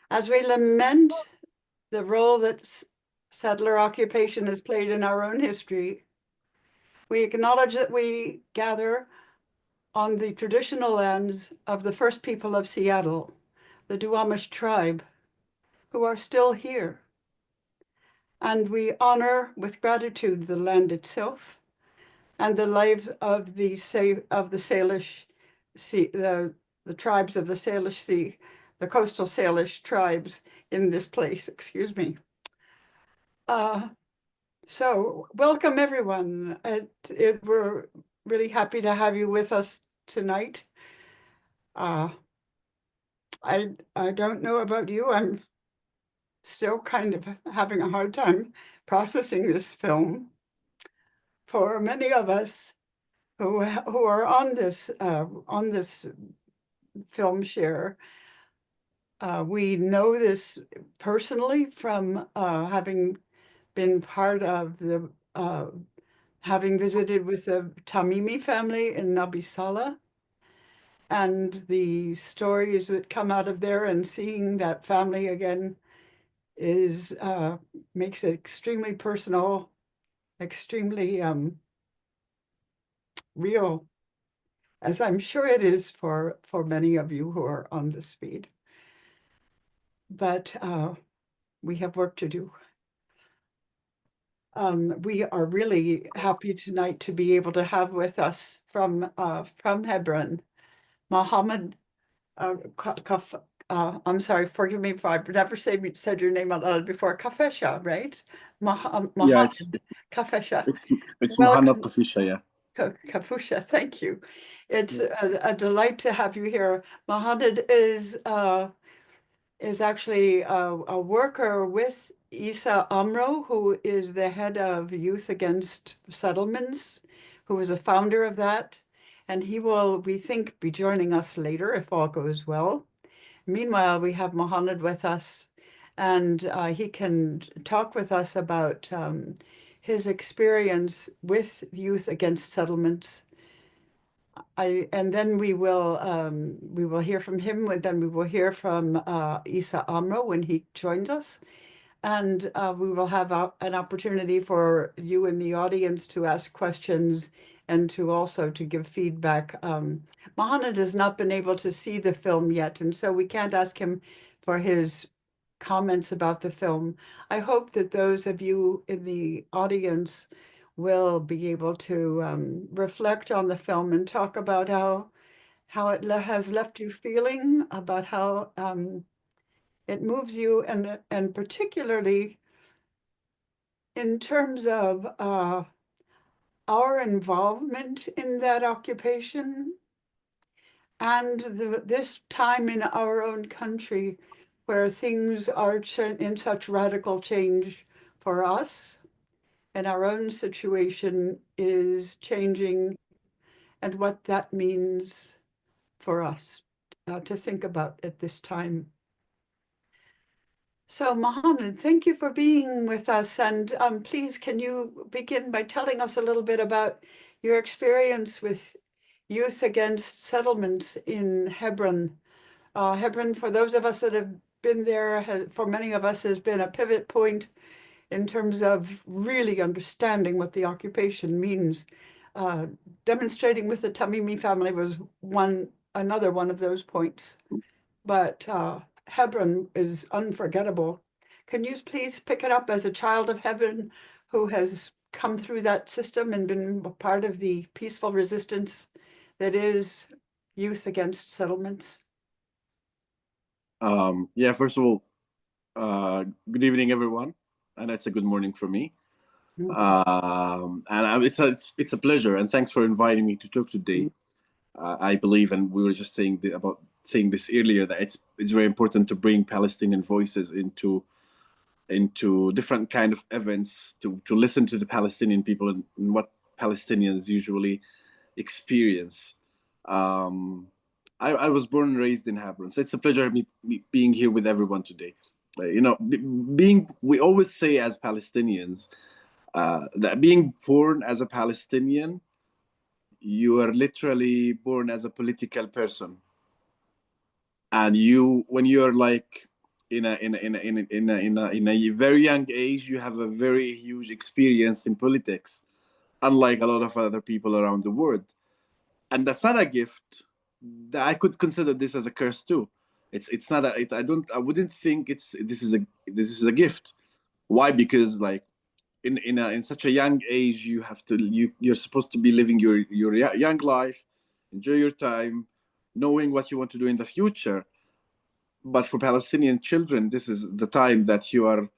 As we lament the role that settler occupation has played in our own history, we acknowledge that we gather on the traditional lands of the first people of Seattle, the Duwamish tribe, who are still here. And we honor with gratitude the land itself and the lives of the Salish Sea, the tribes of the Salish Sea, the coastal Salish tribes in this place, excuse me. So welcome everyone. We're really happy to have you with us tonight. Uh, I don't know about you. I'm still kind of having a hard time processing this film. For many of us who are on this film share, we know this personally from having been part of the having visited with the Tamimi family in Nabi Saleh, and the stories that come out of there, and seeing that family again is makes it extremely personal, extremely real, as I'm sure it is for many of you who are on this feed. But we have work to do. We are really happy tonight to be able to have with us from Hebron, Mohammed. I'm sorry, forgive me if I've never said your name out loud before. Kafesha, right? Yeah, Mohammed Kafesha. it's it's Muhammad Welcome, Kafisha, yeah. Kafusha. Thank you. It's Yeah. a delight to have you here. Mohammed is actually a worker with Isa Amro, who is the head of Youth Against Settlements, who is a founder of that. And he will, we think, be joining us later if all goes well. Meanwhile, we have Mohammed with us, and he can talk with us about his experience with Youth Against Settlements. And then we will hear from him, and then we will hear from Isa Amro when he joins us. And we will have an opportunity for you in the audience to ask questions and to also to give feedback. Mohammed has not been able to see the film yet, and so we can't ask him for his comments about the film. I hope that those of you in the audience will be able to reflect on the film and talk about how it has left you feeling, about how it moves you, and particularly in terms of our involvement in that occupation and this time in our own country where things are in such radical change for us, and our own situation is changing, and what that means for us to think about at this time. So, Mohammed, thank you for being with us. And please, can you begin by telling us a little bit about your experience with Youth Against Settlements in Hebron? Hebron, for those of us that have been there, for many of us, has been a pivot point in terms of really understanding what the occupation means. Demonstrating with the Tamimi family was another one of those points. But Hebron is unforgettable. Can you please pick it up as a child of Hebron who has come through that system and been part of the peaceful resistance that is Youth Against Settlements? Yeah, first of all, good evening, everyone, and it's a good morning for me. It's a pleasure, and thanks for inviting me to talk today. I believe, and we were just about saying this earlier, that it's very important to bring Palestinian voices into different kind of events to listen to the Palestinian people and what Palestinians usually experience. Um, I was born and raised in Hebron, so it's a pleasure me being here with everyone today. We always say as Palestinians that being born as a Palestinian, you are literally born as a political person, and when you're like in a very young age, you have a very huge experience in politics, unlike a lot of other people around the world. And that's not a gift. I could consider this as a curse too. It's not a. I wouldn't think this is a gift. Why? Because like in such a young age, you're supposed to be living your young life, enjoy your time, knowing what you want to do in the future. But for Palestinian children, this is the time that you're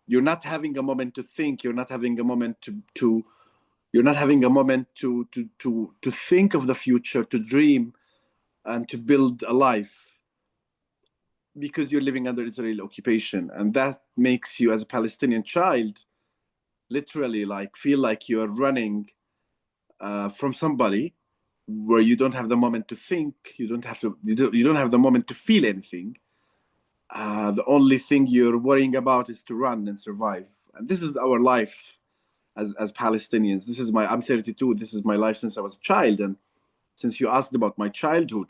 not having a moment to think. You're not having a moment to you're not having a moment to think of the future, to dream, and to build a life, because you're living under Israeli occupation, and that makes you, as a Palestinian child, literally like feel like you're running from somebody, where you don't have the moment to think. You don't have the moment to feel anything. The only thing you're worrying about is to run and survive. And this is our life as Palestinians. I'm 32. This is my life since I was a child. And since you asked about my childhood,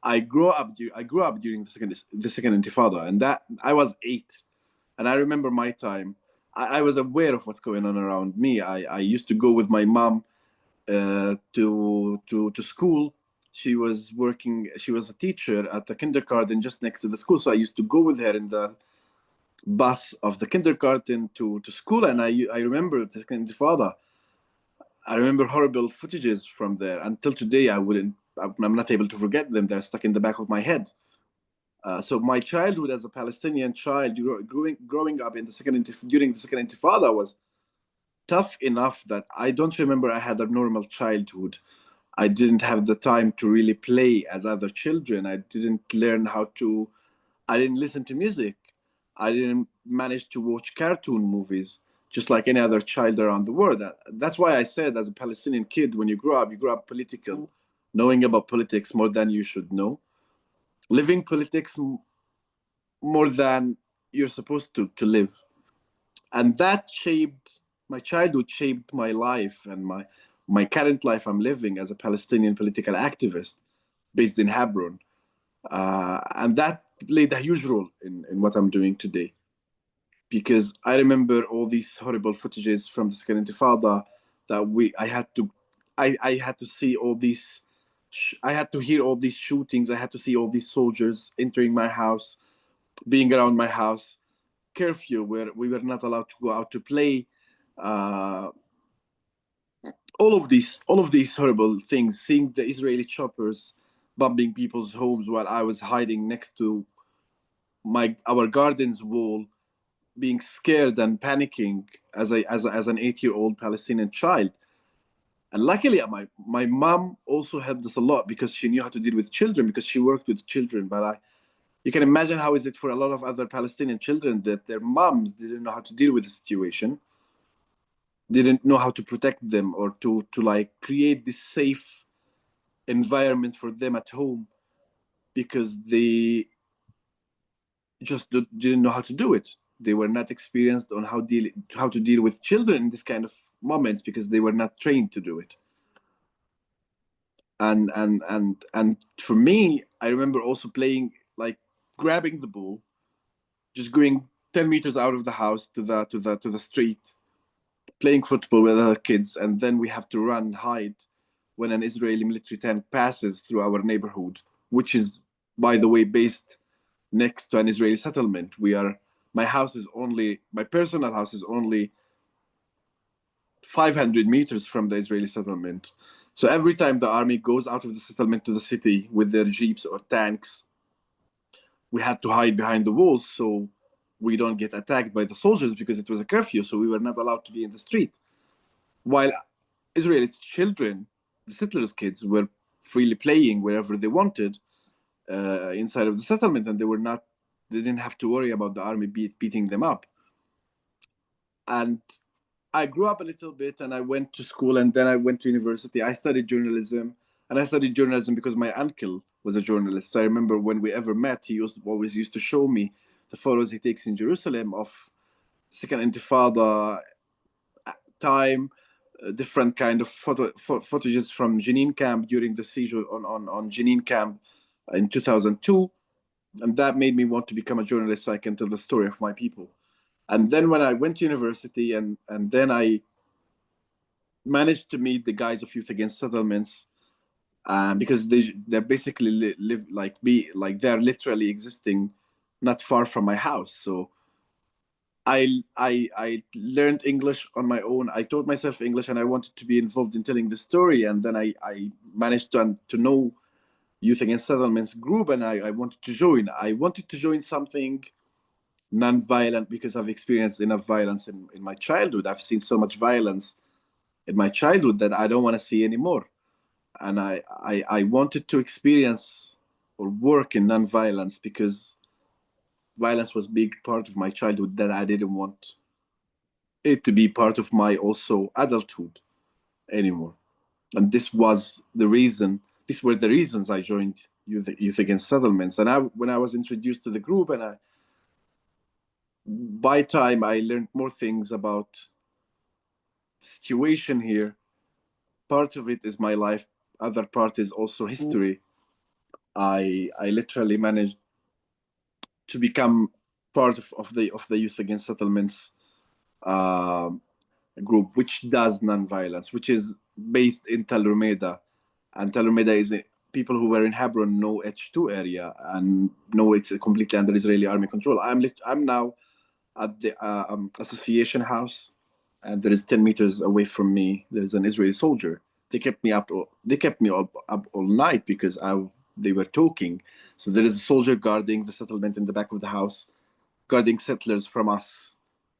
I grew up. I grew up during the second Intifada, and that I was 8, and I remember my time. I was aware of what's going on around me. I used to go with my mom to school. She was working. She was a teacher at the kindergarten just next to the school. So I used to go with her in the bus of the kindergarten to school. And I remember the Intifada. I remember horrible footages from there. Until today, I'm not able to forget them. They're stuck in the back of my head. So my childhood as a Palestinian child, growing up during the second Intifada, was tough enough that I don't remember I had a normal childhood. I didn't have the time to really play as other children. I didn't listen to music. I didn't manage to watch cartoon movies, just like any other child around the world. That's why I said, as a Palestinian kid, when you grow up political, knowing about politics more than you should know, living politics more than you're supposed to live. And that shaped my childhood, shaped my life, and my current life I'm living as a Palestinian political activist based in Hebron. And that played a huge role in what I'm doing today. Because I remember all these horrible footages from the Second Intifada that I had to see all these, I had to hear all these shootings. I had to see all these soldiers entering my house, being around my house, curfew where we were not allowed to go out to play. Uh, all of these horrible things, seeing the Israeli choppers bombing people's homes while I was hiding next to our garden's wall, being scared and panicking as an 8-year-old Palestinian child. And luckily, my mom also helped us a lot, because she knew how to deal with children, because she worked with children. But you can imagine how is it for a lot of other Palestinian children that their moms didn't know how to deal with the situation, didn't know how to protect them, or to like create this safe environment for them at home, because they just didn't know how to do it. They were not experienced on how to deal with children in this kind of moments, because they were not trained to do it. And for me, I remember also playing, like, grabbing the ball, just going 10 meters out of the house to the street, playing football with other kids, and then we have to run, hide when an Israeli military tank passes through our neighborhood, which is, by the way, based next to an Israeli settlement. My personal house is only 500 meters from the Israeli settlement. So every time the army goes out of the settlement to the city with their jeeps or tanks, we had to hide behind the walls so we don't get attacked by the soldiers, because it was a curfew, so we were not allowed to be in the street. While Israeli children, the settlers' kids, were freely playing wherever they wanted inside of the settlement, and they didn't have to worry about the army beating them up. And I grew up a little bit, and I went to school, and then I went to university. I studied journalism, and I studied journalism because my uncle was a journalist. So I remember when we ever met, he always used to show me the photos he takes in Jerusalem of Second Intifada time, different kind of footages from Jenin camp during the siege on Jenin camp in 2002. And that made me want to become a journalist so I can tell the story of my people. And then when I went to university, and then I managed to meet the guys of Youth Against Settlements, because they're basically live like be like they're literally existing not far from my house. So I learned English on my own. I taught myself English, and I wanted to be involved in telling the story. And then I managed to know Youth Against Settlements group, and I wanted to join. I wanted to join something non-violent because I've experienced enough violence in my childhood. I've seen so much violence in my childhood that I don't want to see anymore. And I wanted to experience or work in non-violence because violence was a big part of my childhood that I didn't want it to be part of my also adulthood anymore. And this was the reason. These were the reasons I joined Youth Against Settlements. And when I was introduced to the group, and by time I learned more things about the situation here. Part of it is my life. Other part is also history. I literally managed to become part of the Youth Against Settlements uh, group, which does nonviolence, which is based in Tel Rumeda, and Tel Rumeda is people who were in Hebron know H2 area and know it's completely under Israeli army control. I'm now at the association house, and there is 10 meters away from me. There is an Israeli soldier. They kept me up. They kept me up all night because they were talking. So there is a soldier guarding the settlement in the back of the house, guarding settlers from us.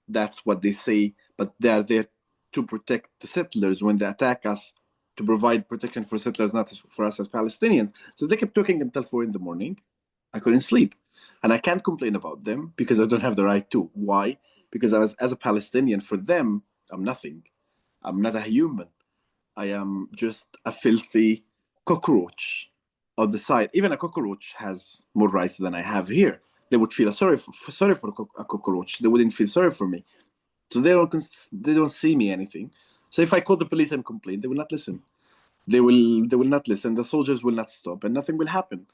That's what they say. But they are there to protect the settlers when they attack us, to provide protection for settlers, not for us as Palestinians. So they kept talking until 4 in the morning. I couldn't sleep. And I can't complain about them because I don't have the right to. Why? Because as a Palestinian, for them, I'm nothing. I'm not a human. I am just a filthy cockroach on the side. Even a cockroach has more rights than I have here. They would feel sorry for a cockroach. They wouldn't feel sorry for me. So they don't see me anything. So if I call the police and complain, they will not listen. They will not listen. The soldiers will not stop, and nothing will happen.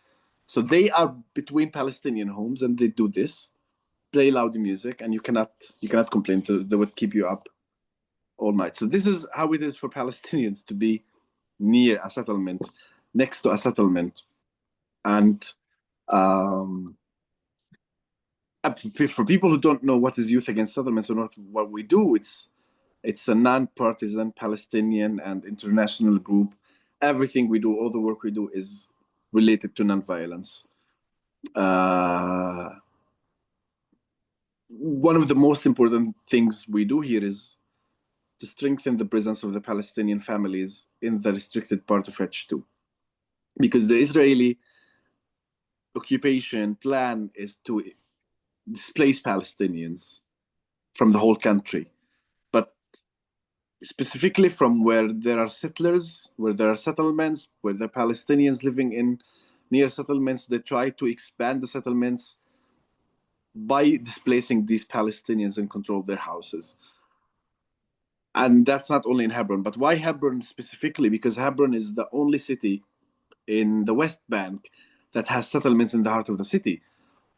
So they are between Palestinian homes, and they do this, play loud music, and you cannot complain. They would keep you up all night. So this is how it is for Palestinians to be near a settlement, next to a settlement, and um, for people who don't know what is Youth Against Settlements or not, what we do, it's a non-partisan Palestinian and international group. Everything we do, all the work we do, is related to non-violence. Uh, One of the most important things we do here is to strengthen the presence of the Palestinian families in the restricted part of H2. Because the Israeli occupation plan is to displace Palestinians from the whole country, but specifically from where there are settlers, where there are settlements, where there are Palestinians living in near settlements, they try to expand the settlements by displacing these Palestinians and control their houses. And that's not only in Hebron, but why Hebron specifically? Because Hebron is the only city in the West Bank that has settlements in the heart of the city.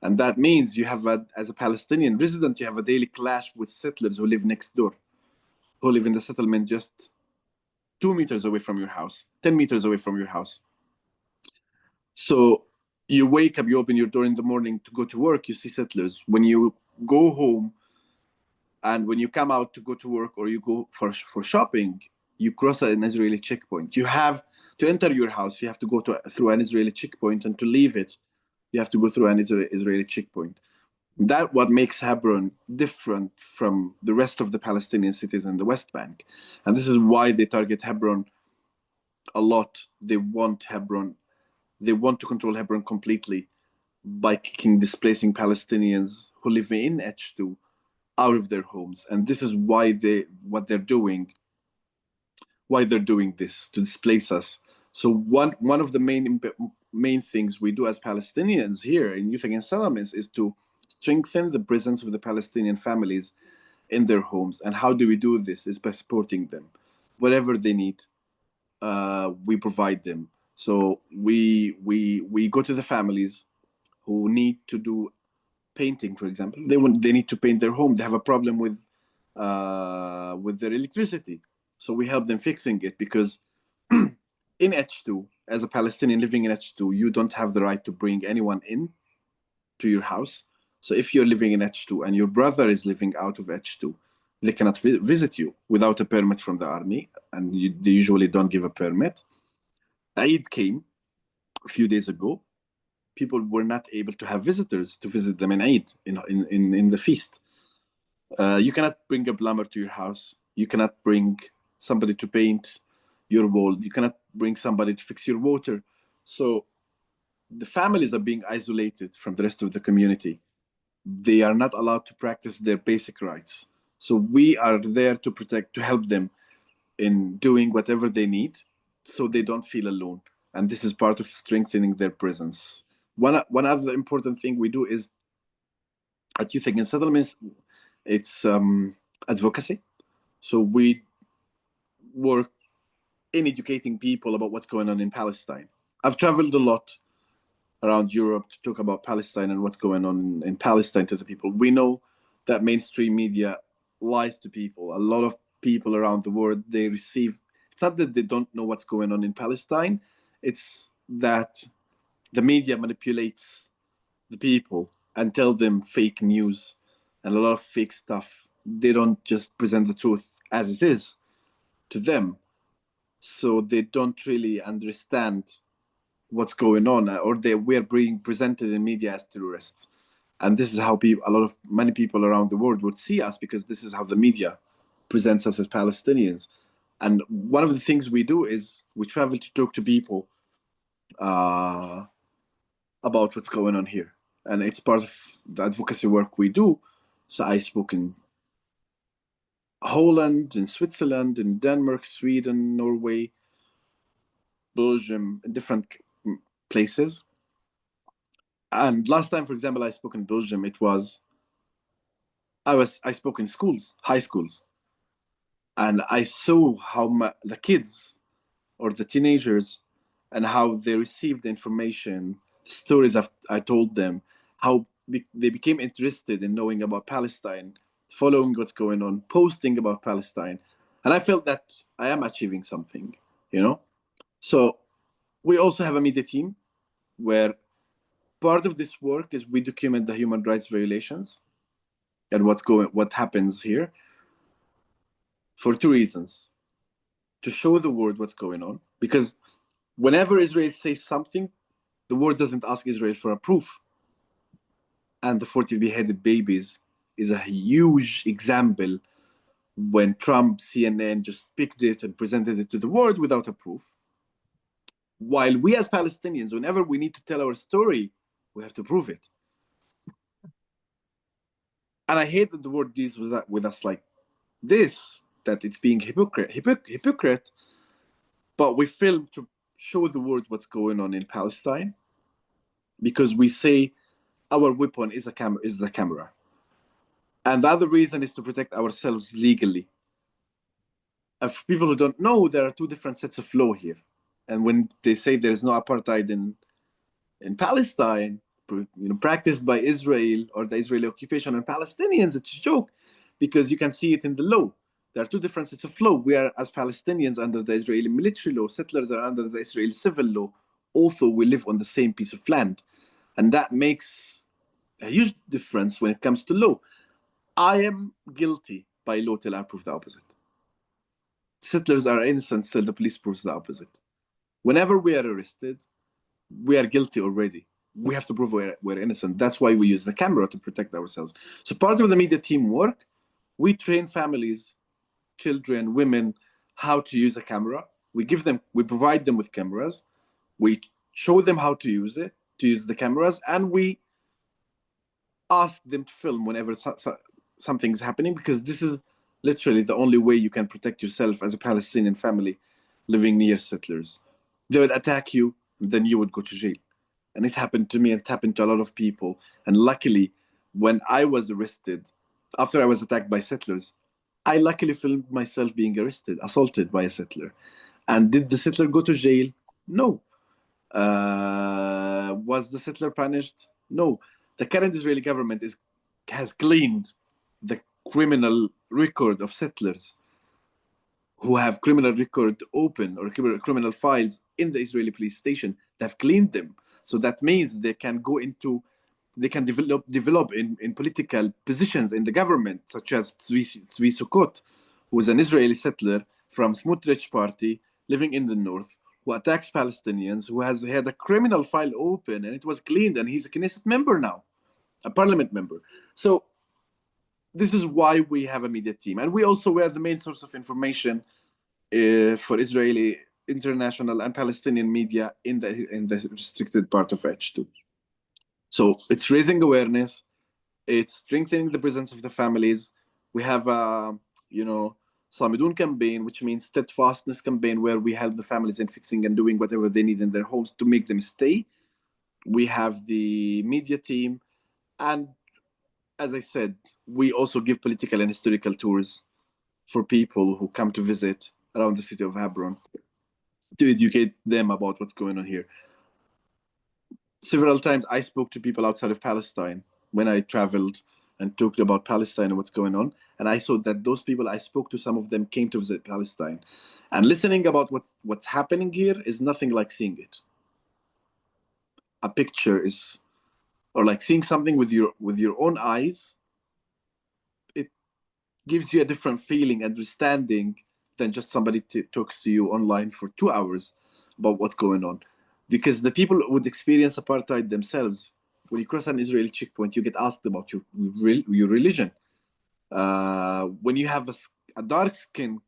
And that means you have, as a Palestinian resident, you have a daily clash with settlers who live next door, who live in the settlement just 2 meters away from your house, 10 meters away from your house. So you wake up, you open your door in the morning to go to work, you see settlers. When you go home and when you come out to go to work or you go for shopping, you cross an Israeli checkpoint. You have to enter your house, you have to go through an Israeli checkpoint, and to leave it, you have to go through an Israeli checkpoint. That what makes Hebron different from the rest of the Palestinian cities in the West Bank. And this is why they target Hebron a lot. They want to control Hebron completely by displacing Palestinians who live in H2 out of their homes. And this is why they're doing this, to displace us. So one of the main things we do as Palestinians here in Youth Against Settlements is to strengthen the presence of the Palestinian families in their homes. And how do we do this? Is by supporting them. Whatever they need, we provide them. So we go to the families who need to do painting, for example. They need to paint their home. They have a problem with their electricity, so we help them fixing it, because in H2, as a Palestinian living in H2, you don't have the right to bring anyone in to your house. So if you're living in H2 and your brother is living out of H2, they cannot visit you without a permit from the army, and they usually don't give a permit. Eid came a few days ago. People were not able to have visitors to visit them in Eid, in the feast. You cannot bring a plumber to your house. You cannot bring somebody to paint your wall. You cannot bring somebody to fix your water. So the families are being isolated from the rest of the community. They are not allowed to practice their basic rights. So we are there to protect, to help them in doing whatever they need, so they don't feel alone. And this is part of strengthening their presence. One other important thing we do is, at Youth Against Settlements, it's advocacy. So we work in educating people about what's going on in Palestine. I've traveled a lot around Europe to talk about Palestine and what's going on in Palestine to the people. We know that mainstream media lies to people. A lot of people around the world, they receive, it's not that they don't know what's going on in Palestine, it's that the media manipulates the people and tell them fake news and a lot of fake stuff. They don't just present the truth as it is to them. So they don't really understand what's going on, or we're being presented in media as terrorists. And this is how many people around the world would see us, because this is how the media presents us as Palestinians. And one of the things we do is we travel to talk to people about what's going on here. And it's part of the advocacy work we do. So I spoke in Holland, in Switzerland, in Denmark, Sweden, Norway, Belgium, in different places. And last time, for example, I spoke in Belgium, I spoke in schools, high schools. And I saw how the kids or the teenagers and how they received the information, the stories I told them, how they became interested in knowing about Palestine, following what's going on, posting about Palestine. And I felt that I am achieving something, you know? So we also have a media team where part of this work is we document the human rights violations and what happens here, for two reasons: to show the world what's going on, because whenever Israel says something, the world doesn't ask Israel for a proof. And the 40 beheaded babies is a huge example, when Trump, CNN just picked it and presented it to the world without a proof. While we as Palestinians, whenever we need to tell our story, we have to prove it. And I hate that the world deals with us like this, that it's being hypocrite. But we film to show the world what's going on in Palestine, because we say our weapon is the camera. And the other reason is to protect ourselves legally. And for people who don't know, there are two different sets of law here. And when they say there is no apartheid in Palestine, practiced by Israel or the Israeli occupation on Palestinians, it's a joke, because you can see it in the law. There are two different sets of law. We are, as Palestinians, under the Israeli military law. Settlers are under the Israeli civil law. Also, we live on the same piece of land. And that makes a huge difference when it comes to law. I am guilty by law till I prove the opposite. Settlers are innocent till the police proves the opposite. Whenever we are arrested, we are guilty already. We have to prove we're innocent. That's why we use the camera, to protect ourselves. So part of the media team work, we train families, children, women, how to use a camera. We provide them with cameras. We show them how to use the cameras, and we ask them to film whenever something's happening, because this is literally the only way you can protect yourself as a Palestinian family living near settlers. They would attack you, then you would go to jail. And it happened to me, and it happened to a lot of people. And luckily, when I was arrested, after I was attacked by settlers, I luckily filmed myself being assaulted by a settler. And did the settler go to jail? No. Was the settler punished? No, the current Israeli government has cleaned the criminal record of settlers who have criminal record open or criminal files in the Israeli police station. They've cleaned them. So that means they can develop in political positions in the government, such as Tzvi Sukkot, who is an Israeli settler from Smotrich party living in the north, who attacks Palestinians, who has had a criminal file open and it was cleaned, and he's a Knesset member now, a parliament member. So this is why we have a media team, and we also were the main source of information for Israeli, international, and Palestinian media in the restricted part of H2. So it's raising awareness, it's strengthening the presence of the families. We have a, Samidun campaign, which means steadfastness campaign, where we help the families in fixing and doing whatever they need in their homes to make them stay. We have the media team, and as I said, we also give political and historical tours for people who come to visit around the city of Hebron to educate them about what's going on here. Several times I spoke to people outside of Palestine when I traveled and talked about Palestine and what's going on. And I saw that those people I spoke to, some of them came to visit Palestine. And listening about what's happening here is nothing like seeing it. A picture is, or like seeing something with your own eyes, it gives you a different feeling, understanding, than just somebody talks to you online for 2 hours about what's going on. Because the people would experience apartheid themselves. When you cross an Israeli checkpoint, you get asked about your religion. When you have a dark skin,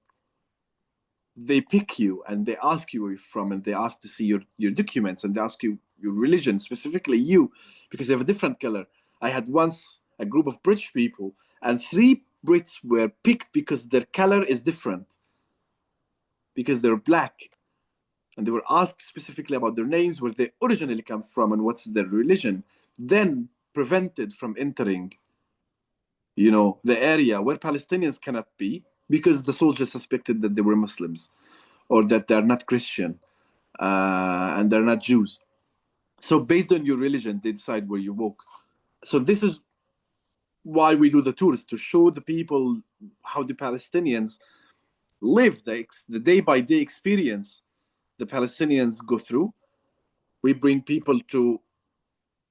they pick you and they ask you where you're from, and they ask to see your documents, and they ask you your religion, specifically you, because you have a different color. I had once a group of British people, and 3 Brits were picked because their color is different, because they're black. And they were asked specifically about their names, where they originally come from, and what's their religion, then prevented from entering, the area where Palestinians cannot be, because the soldiers suspected that they were Muslims, or that they're not Christian, and they're not Jews. So based on your religion, they decide where you walk. So this is why we do the tours, to show the people how the Palestinians live, the day-by-day experience the Palestinians go through. We bring people to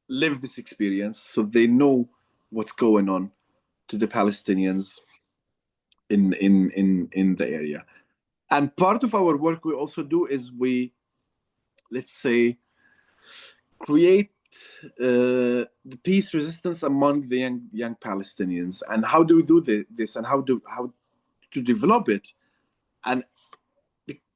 live this experience so they know what's going on to the Palestinians in the area. And part of our work we also do is we, let's say, create the peace resistance among the young Palestinians. And how do we do this, and how to develop it? And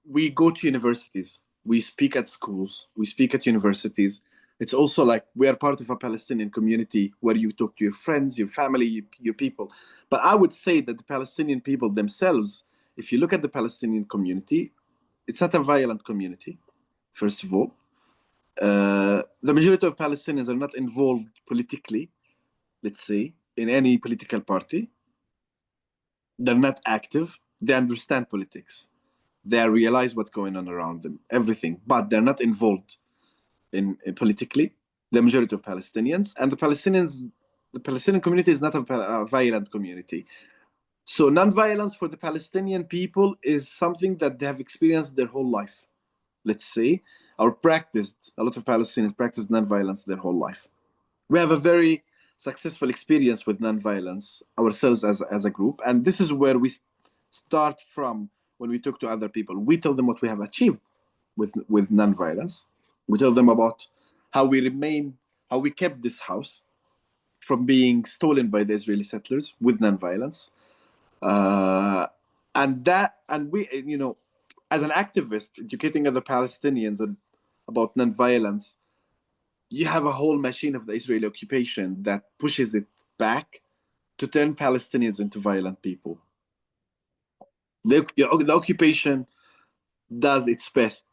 we go to universities, we speak at schools, we speak at universities. It's also like we are part of a Palestinian community where you talk to your friends, your family, your people. But I would say that the Palestinian people themselves, if you look at the Palestinian community, it's not a violent community, first of all. The majority of Palestinians are not involved politically, let's say, in any political party. They're not active. They understand politics. They realize what's going on around them, everything, but they're not involved in politically. The majority of Palestinians, and the Palestinian community is not a violent community. So non-violence for the Palestinian people is something that they have experienced their whole life, let's say, or practiced. A lot of Palestinians practice non-violence their whole life. We have a very successful experience with non-violence ourselves as a group, and this is where we start from. When we talk to other people, we tell them what we have achieved with non-violence. We tell them about how we kept this house from being stolen by the Israeli settlers with non-violence. And we, as an activist educating other Palestinians about non-violence, you have a whole machine of the Israeli occupation that pushes it back to turn Palestinians into violent people. The occupation does its best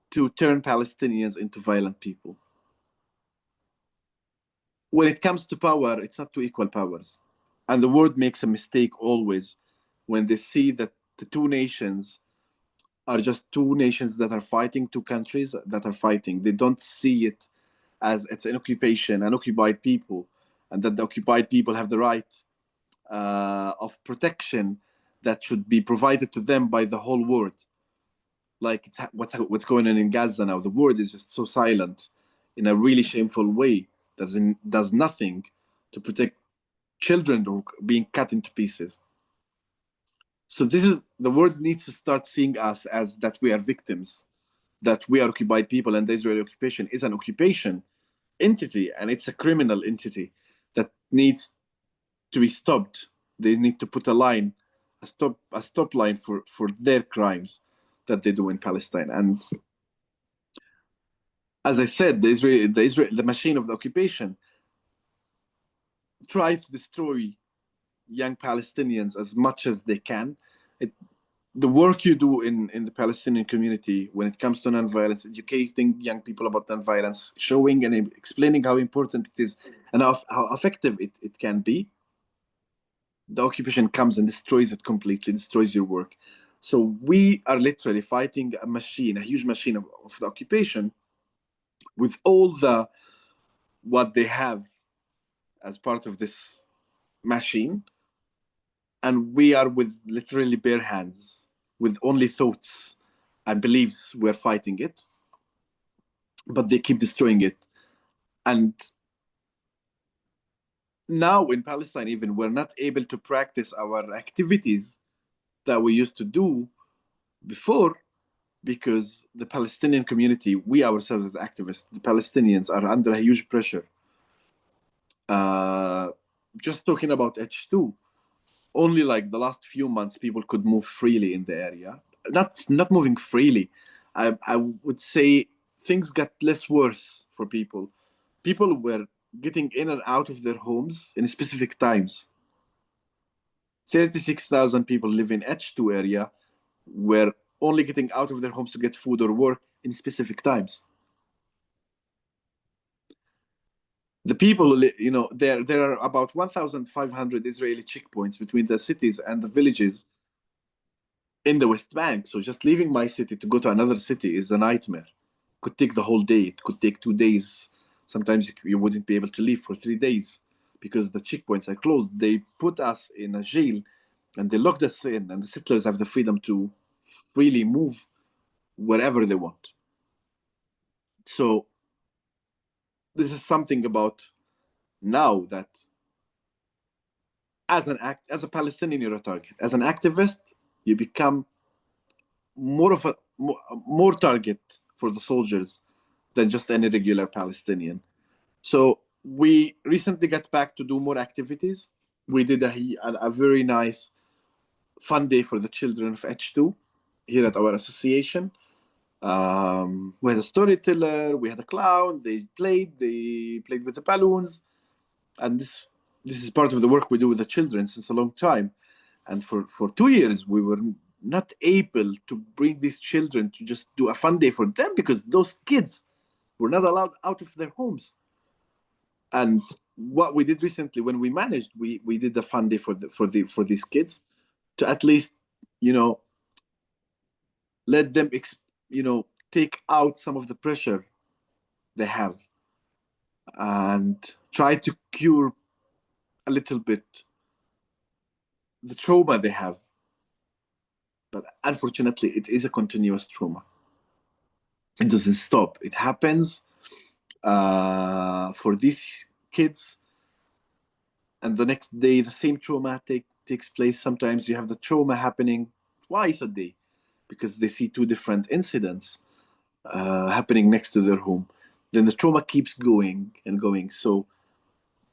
to turn Palestinians into violent people. When it comes to power, it's not two equal powers. And the world makes a mistake always when they see that the 2 nations are just 2 nations that are fighting, 2 countries that are fighting. They don't see it as it's an occupation, an occupied people, and that the occupied people have the right of protection that should be provided to them by the whole world. Like what's going on in Gaza now. The world is just so silent in a really shameful way. Does nothing to protect children who are being cut into pieces. So this is the world needs to start seeing us as that we are victims, that we are occupied people, and the Israeli occupation is an occupation entity, and it's a criminal entity that needs to be stopped. They need to put a stop line for their crimes that they do in Palestine. And as I said, the machine of the occupation tries to destroy young Palestinians as much as they can. The work you do in the Palestinian community when it comes to nonviolence, educating young people about nonviolence, showing and explaining how important it is and how effective it can be, the occupation comes and destroys it completely, destroys your work. So we are literally fighting a machine, a huge machine of the occupation, with all what they have as part of this machine, and we are with literally bare hands, with only thoughts and beliefs. We're fighting it, but they keep destroying it. And now in Palestine, even, we're not able to practice our activities that we used to do before, because the Palestinian community, we ourselves as activists, the Palestinians, are under a huge pressure. Just talking about H2, only like the last few months, people could move freely in the area. Not moving freely. I would say things got less worse for people. People were getting in and out of their homes in specific times. 36,000 people live in H2 area were only getting out of their homes to get food or work in specific times. The people, there are about 1,500 Israeli checkpoints between the cities and the villages in the West Bank. So just leaving my city to go to another city is a nightmare. Could take the whole day. It could take 2 days. Sometimes you wouldn't be able to leave for 3 days because the checkpoints are closed. They put us in a jail and they locked us in, and the settlers have the freedom to freely move wherever they want. So this is something about now that as a Palestinian, you're a target. As an activist, you become more target for the soldiers than just any regular Palestinian. So we recently got back to do more activities. We did a very nice fun day for the children of H2 here at our association. We had a storyteller, we had a clown, they played with the balloons, and this is part of the work we do with the children since a long time. And for 2 years, we were not able to bring these children to just do a fun day for them because those kids were not allowed out of their homes. And what we did recently, when we managed, we did a fun day for these kids to at least, let them, take out some of the pressure they have and try to cure a little bit the trauma they have. But unfortunately, it is a continuous trauma. It doesn't stop. It happens for these kids, and the next day the same trauma takes place. Sometimes you have the trauma happening twice a day because they see two different incidents happening next to their home. Then the trauma keeps going and going. So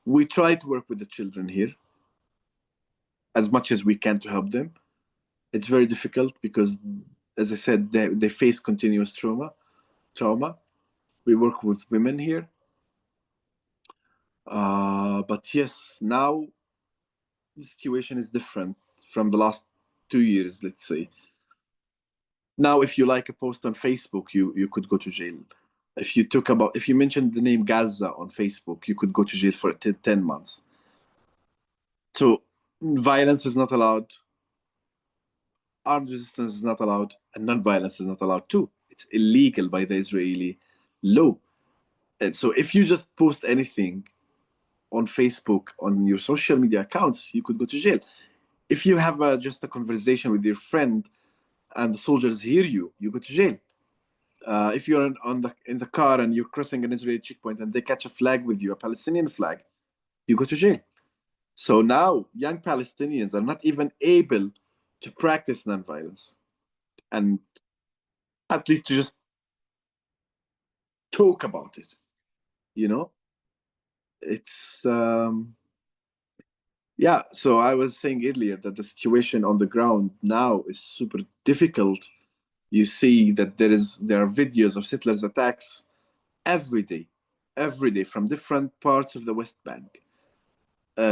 we try to work with the children here as much as we can to help them. It's very difficult because, as I said, they face continuous trauma. We work with women here. But yes, now the situation is different from the last 2 years, let's say. Now, if you like a post on Facebook, you could go to jail. If you mentioned the name Gaza on Facebook, you could go to jail for 10 months. So violence is not allowed, armed resistance is not allowed, and non-violence is not allowed too. It's illegal by the Israeli law. And so if you just post anything on Facebook, on your social media accounts, you could go to jail. If you have just a conversation with your friend and the soldiers hear you, you go to jail. If you're in the car and you're crossing an Israeli checkpoint and they catch a flag with you, a Palestinian flag, you go to jail. So now young Palestinians are not even able to practice nonviolence, and at least to just talk about it. You know, it's yeah. So I was saying earlier that the situation on the ground now is super difficult. You see that there are videos of settlers attacks every day from different parts of the West Bank,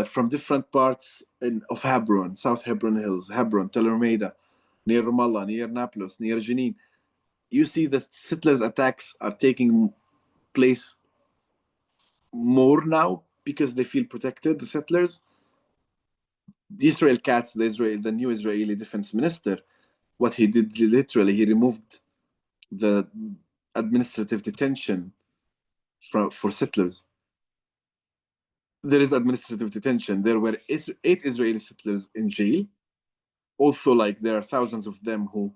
from different parts of Hebron, South Hebron Hills, Hebron, Tel Armeida, near Ramallah, near Nablus, near Jenin. You see the settlers attacks are taking place more now because they feel protected, the settlers. The Israel Katz, the new Israeli defense minister, what he did literally, he removed the administrative detention for settlers. There is administrative detention. There were 8 Israeli settlers in jail. Also, like, there are thousands of them who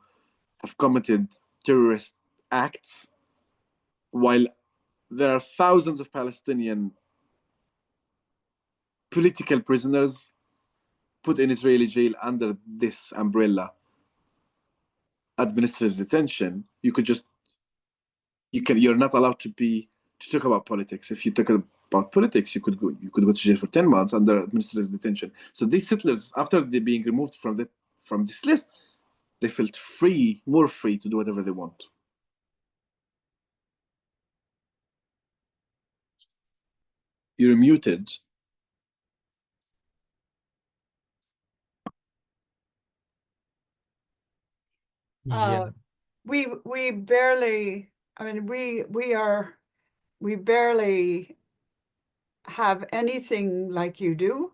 have committed terrorist acts, while there are thousands of Palestinian political prisoners put in Israeli jail under this umbrella, administrative detention. You're not allowed to talk about politics. If you talk about politics, you could go to jail for 10 months under administrative detention. So these settlers, after they being removed from this list, they felt more free to do whatever they want. You're muted. Yeah. We barely, I mean, we barely have anything like you do,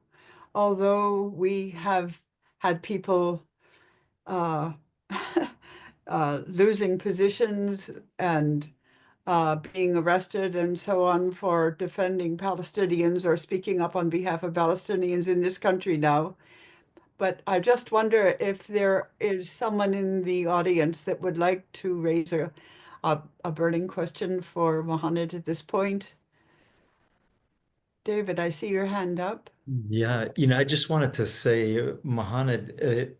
although we have had people losing positions and being arrested and so on for defending Palestinians or speaking up on behalf of Palestinians in this country now. But I just wonder if there is someone in the audience that would like to raise a burning question for Mohanad at this point. David, I see your hand up. Yeah, I just wanted to say, Mohanad,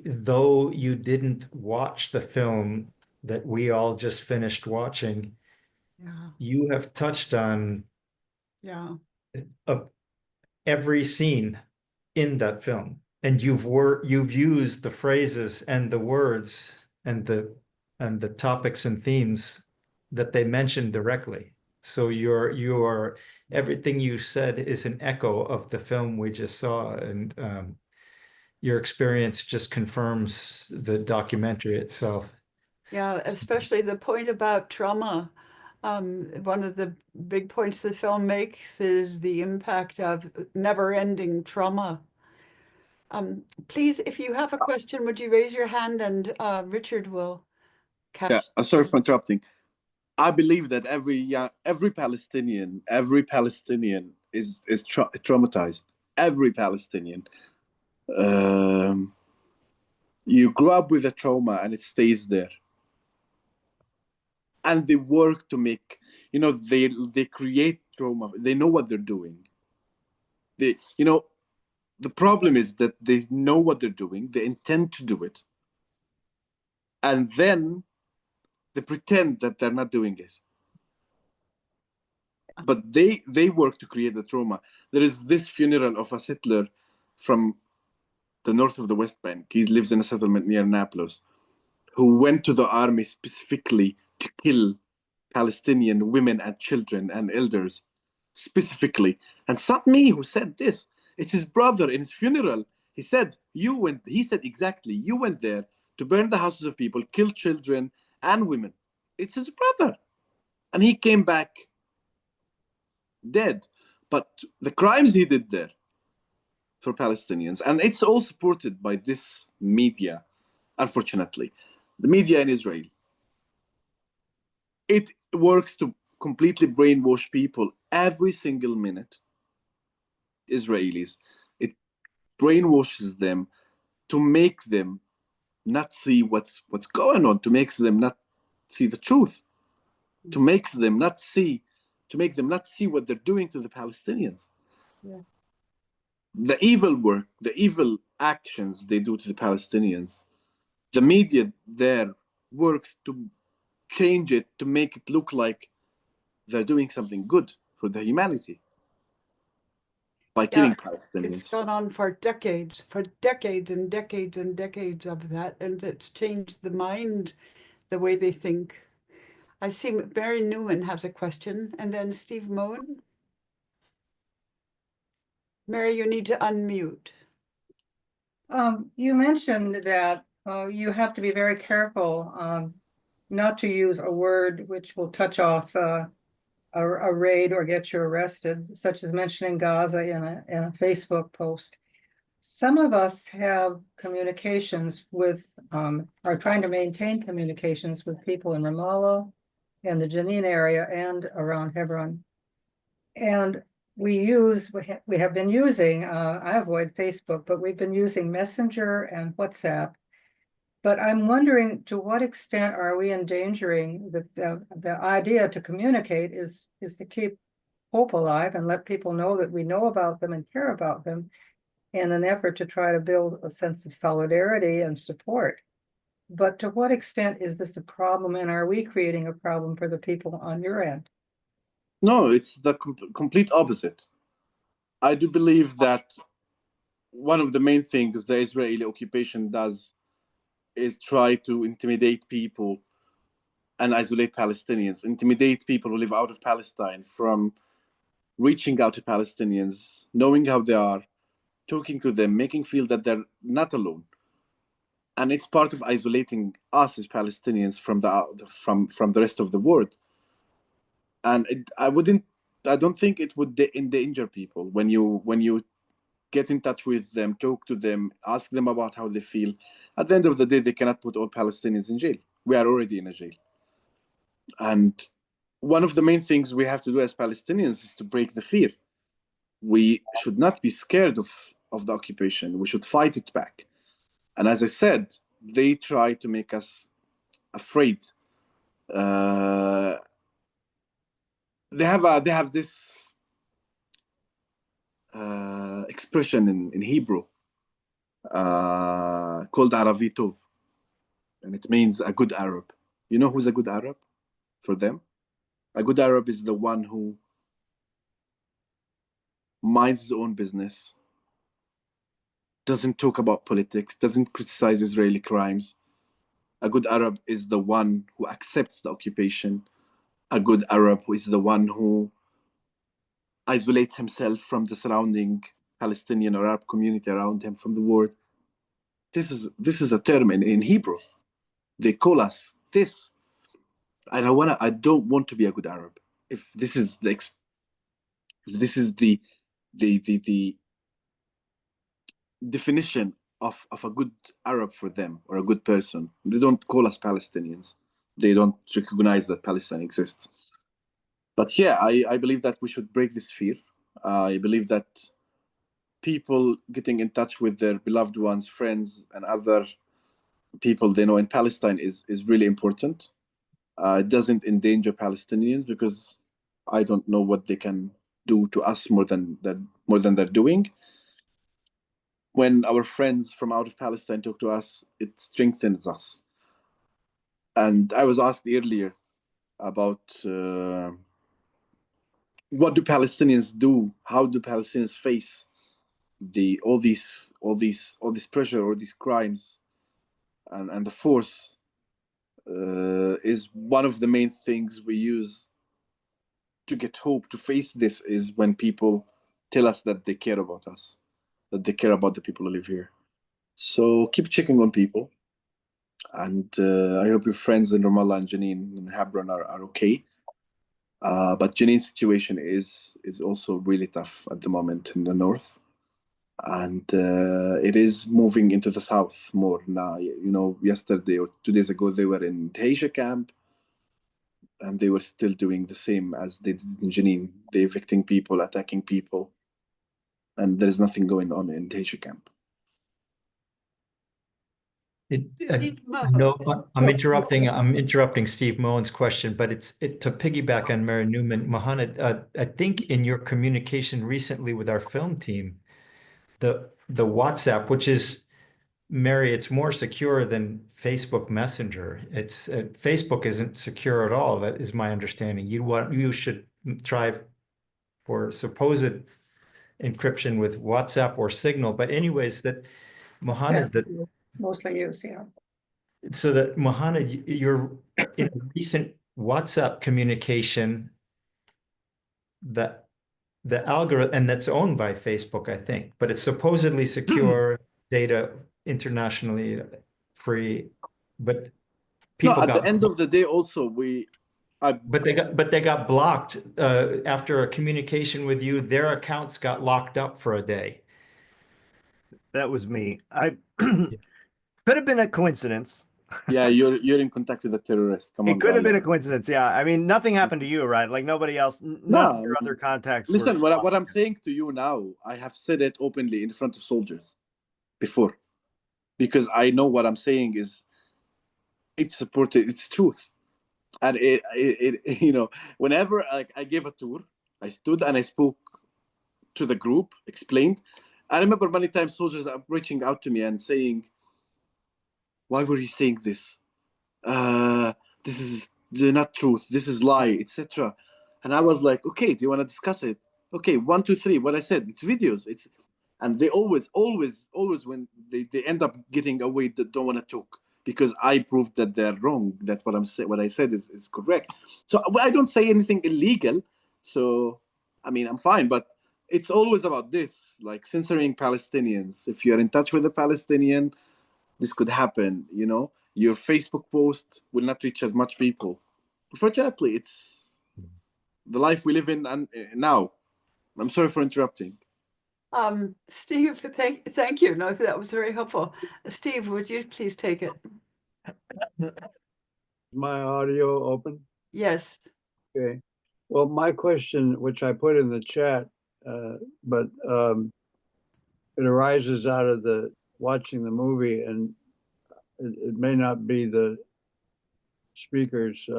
though you didn't watch the film that we all just finished watching, Yeah, you have touched on yeah, uh, every scene in that film, and you've used the phrases and the words and the topics and themes that they mentioned directly. So your everything you said is an echo of the film we just saw, and your experience just confirms the documentary itself. yeah, especially the point about trauma. One of the big points the film makes is the impact of never-ending trauma. Please, if you have a question, would you raise your hand and Richard will Yeah, catch. sorry for interrupting. I believe that every Palestinian is traumatized. Every Palestinian. You grow up with a trauma and it stays there. And they work to make, they create trauma. They know what they're doing. The problem is that they know what they're doing. They intend to do it. And then they pretend that they're not doing it. But they work to create the trauma. There is this funeral of a settler from the north of the West Bank. He lives in a settlement near Nablus, who went to the army specifically to kill Palestinian women and children and elders, specifically. And it's not me who said this. It's his brother in his funeral. He said, he said exactly, you went there to burn the houses of people, kill children and women. It's his brother. And he came back dead. But the crimes he did there for Palestinians, and it's all supported by this media, unfortunately. The media in Israel, it works to completely brainwash people every single minute. Israelis, it brainwashes them to make them not see what's going on, to make them not see the truth, to make them not see what they're doing to the Palestinians. Yeah. The evil work, the evil actions they do to the Palestinians, the media there works to change it, to make it look like they're doing something good for the humanity by killing It's Palestinians. gone on for decades and decades and decades of that, and it's changed the mind, the way they think. I see Mary Newman has a question, and then Steve Moen. Mary, you need to unmute. You mentioned that you have to be very careful not to use a word which will touch off a raid or get you arrested, such as mentioning Gaza in a Facebook post. Some of us have communications with, are trying to maintain communications with people in Ramallah and the Jenin area and around Hebron. And we have been using, I avoid Facebook, but we've been using Messenger and WhatsApp. But I'm wondering, to what extent are we endangering the idea to communicate is to keep hope alive and let people know that we know about them and care about them, in an effort to try to build a sense of solidarity and support. But to what extent is this a problem, and are we creating a problem for the people on your end? No, it's the complete opposite. I do believe that one of the main things the Israeli occupation does is try to intimidate people and isolate Palestinians, intimidate people who live out of Palestine from reaching out to Palestinians, knowing how they are, talking to them, making feel that they're not alone. And it's part of isolating us as Palestinians from the rest of the world. And I don't think it would endanger people when you get in touch with them, talk to them, ask them about how they feel. At the end of the day, they cannot put all Palestinians in jail. We are already in a jail. And one of the main things we have to do as Palestinians is to break the fear. We should not be scared of the occupation. We should fight it back. And as I said, they try to make us afraid. They have this expression in Hebrew called Aravi Tov, and it means a good Arab. You know who's a good Arab for them? A good Arab is the one who minds his own business, doesn't talk about politics, doesn't criticize Israeli crimes. A good Arab is the one who accepts the occupation. A good Arab is the one who isolates himself from the surrounding Palestinian or Arab community around him, from the world. This is a term in Hebrew. They call us this. And I don't want to be a good Arab. If this is the definition of a good Arab for them, or a good person. They don't call us Palestinians. They don't recognize that Palestine exists. But yeah, I believe that we should break this fear. I believe that people getting in touch with their beloved ones, friends, and other people they know in Palestine is really important. It doesn't endanger Palestinians, because I don't know what they can do to us more than they're doing. When our friends from out of Palestine talk to us, it strengthens us. And I was asked earlier about what do Palestinians do? How do Palestinians face all this pressure, or these crimes, and the force is one of the main things we use to get hope to face this. Is when people tell us that they care about us, that they care about the people who live here. So keep checking on people, and I hope your friends in Ramallah and Jenin and Hebron are okay. But Jenin's situation is also really tough at the moment in the north, and it is moving into the south more now. You know, yesterday or 2 days ago they were in Taisha camp. and they were still doing the same as they did in Jenin. They're evicting people, attacking people, and there's nothing going on in Dheisheh camp. Steve Moe. No, I'm interrupting Steve Moen's question, but to piggyback on Mary Newman, Mohanad, I think in your communication recently with our film team, the WhatsApp, which is, Mary, it's more secure than Facebook Messenger. It's Facebook isn't secure at all. That is my understanding. You should try for supposed encryption with WhatsApp or Signal. But anyways, that Mohanad, that Mostly use, yeah. so that Mohanad, you're in a recent WhatsApp communication that the algorithm, and that's owned by Facebook, I think, but it's supposedly secure data, internationally free, but people No, at got the end of the day, also but they got blocked after a communication with you. Their accounts got locked up for a day. That was me. I could have been a coincidence. Yeah, you're in contact with a terrorist. Come on, It could have been a guys. coincidence. Yeah. I mean, nothing happened to you, right? Like nobody else, none of your other contacts. Listen, were what I'm saying to you now, I have said it openly in front of soldiers before, because I know what I'm saying is it's supported, it's truth. And it you know, whenever like I gave a tour, I stood and I spoke to the group, explained. I remember many times soldiers are reaching out to me and saying, "Why were you saying this? This is not truth. This is lie, etc." And I was like, "Okay, do you want to discuss it? Okay, 1, 2, 3. What I said, it's videos. It's," and they always when they end up getting away, that don't want to talk because I proved that they're wrong. That what I said is correct. So I don't say anything illegal. So I mean, I'm fine, but it's always about this, like censoring Palestinians. If you're in touch with a Palestinian, this could happen. You know, your Facebook post will not reach as much people. Unfortunately, it's the life we live in and now. I'm sorry for interrupting. Steve, thank you. No, that was very helpful. Steve, would you please take it? My audio open? Yes. Okay. Well, my question, which I put in the chat, but it arises out of the watching the movie, and it may not be the speaker's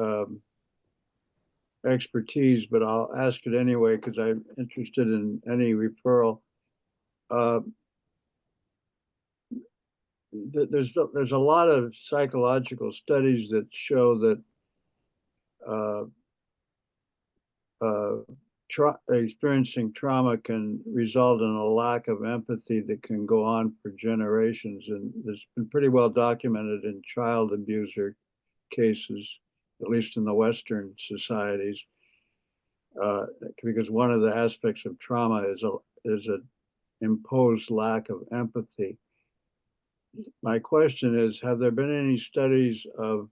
expertise, but I'll ask it anyway because I'm interested in any referral. There's a lot of psychological studies that show that experiencing trauma can result in a lack of empathy that can go on for generations, and it's been pretty well documented in child abuser cases, at least in the Western societies, because one of the aspects of trauma is an imposed lack of empathy. My question is, have there been any studies of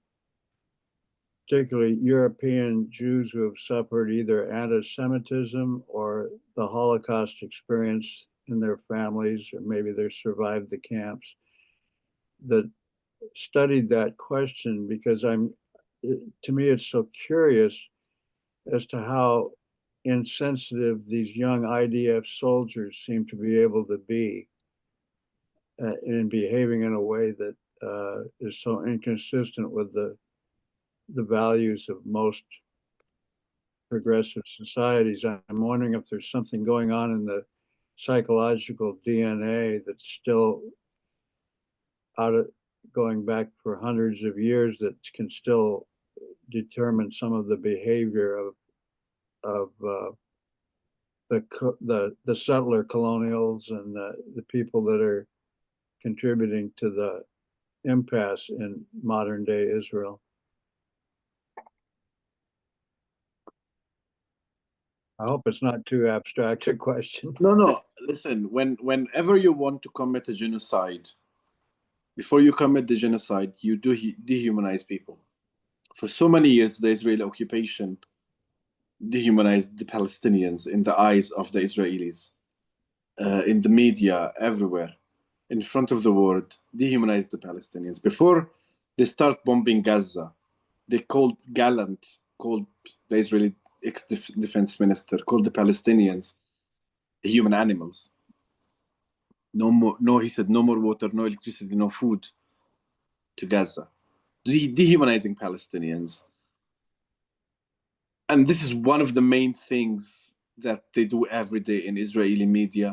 particularly European Jews who have suffered either anti-Semitism or the Holocaust experience in their families, or maybe they survived the camps, that studied that question? Because to me, it's so curious as to how insensitive these young IDF soldiers seem to be able to be in behaving in a way that is so inconsistent with the values of most progressive societies. I'm wondering if there's something going on in the psychological DNA that's still going back for hundreds of years that can still determine some of the behavior of the settler colonials and the people that are contributing to the impasse in modern day Israel. I hope it's not too abstract a question. No. Listen, whenever you want to commit a genocide, before you commit the genocide, you do dehumanize people. For so many years, the Israeli occupation dehumanized the Palestinians in the eyes of the Israelis, in the media, everywhere, in front of the world, dehumanized the Palestinians. Before they start bombing Gaza, they called gallant called the Israeli ex-defense minister, called the Palestinians human animals. No more, no, he said, no more water, no electricity, no food to Gaza. Dehumanizing Palestinians. And this is one of the main things that they do every day in Israeli media.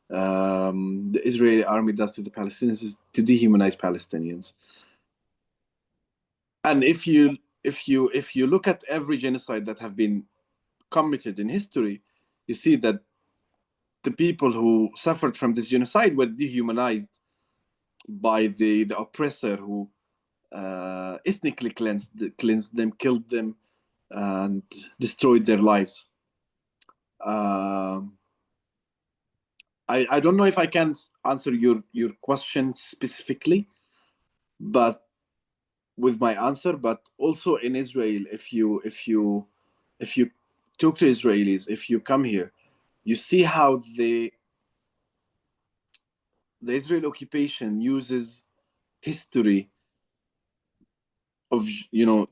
The Israeli army does to the Palestinians is to dehumanize Palestinians. And if you look at every genocide that have been committed in history, you see that the people who suffered from this genocide were dehumanized by the oppressor who ethnically cleansed them, killed them, and destroyed their lives. I don't know if I can answer your question specifically, but with my answer. But also in Israel, if you talk to Israelis, if you come here, you see how the Israeli occupation uses history of, you know,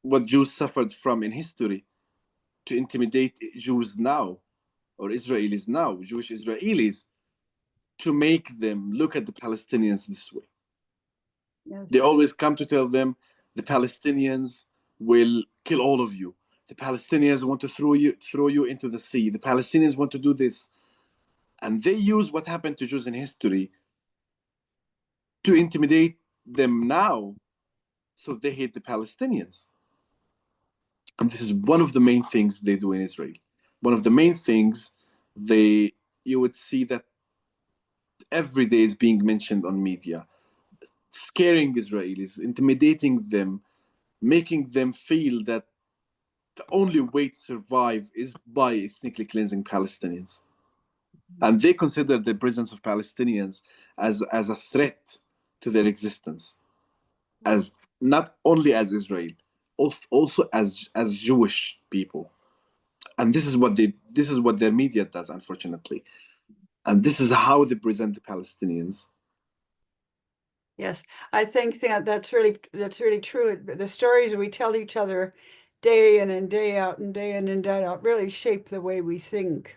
what Jews suffered from in history to intimidate Jews now, or Israelis now, Jewish Israelis, to make them look at the Palestinians this way. Yes. They always come to tell them the Palestinians will kill all of you. The Palestinians want to throw you into the sea. The Palestinians want to do this. And they use what happened to Jews in history to intimidate them now, so they hate the Palestinians. And this is one of the main things they do in Israel. One of the main things you would see that every day is being mentioned on media, scaring Israelis, intimidating them, making them feel that the only way to survive is by ethnically cleansing Palestinians. And they consider the presence of Palestinians as a threat to their existence, as not only as Israel, also as Jewish people. And this is what their media does, unfortunately. And this is how they present the Palestinians. Yes, I think that's really true. The stories we tell each other day in and day out and day in and day out really shape the way we think.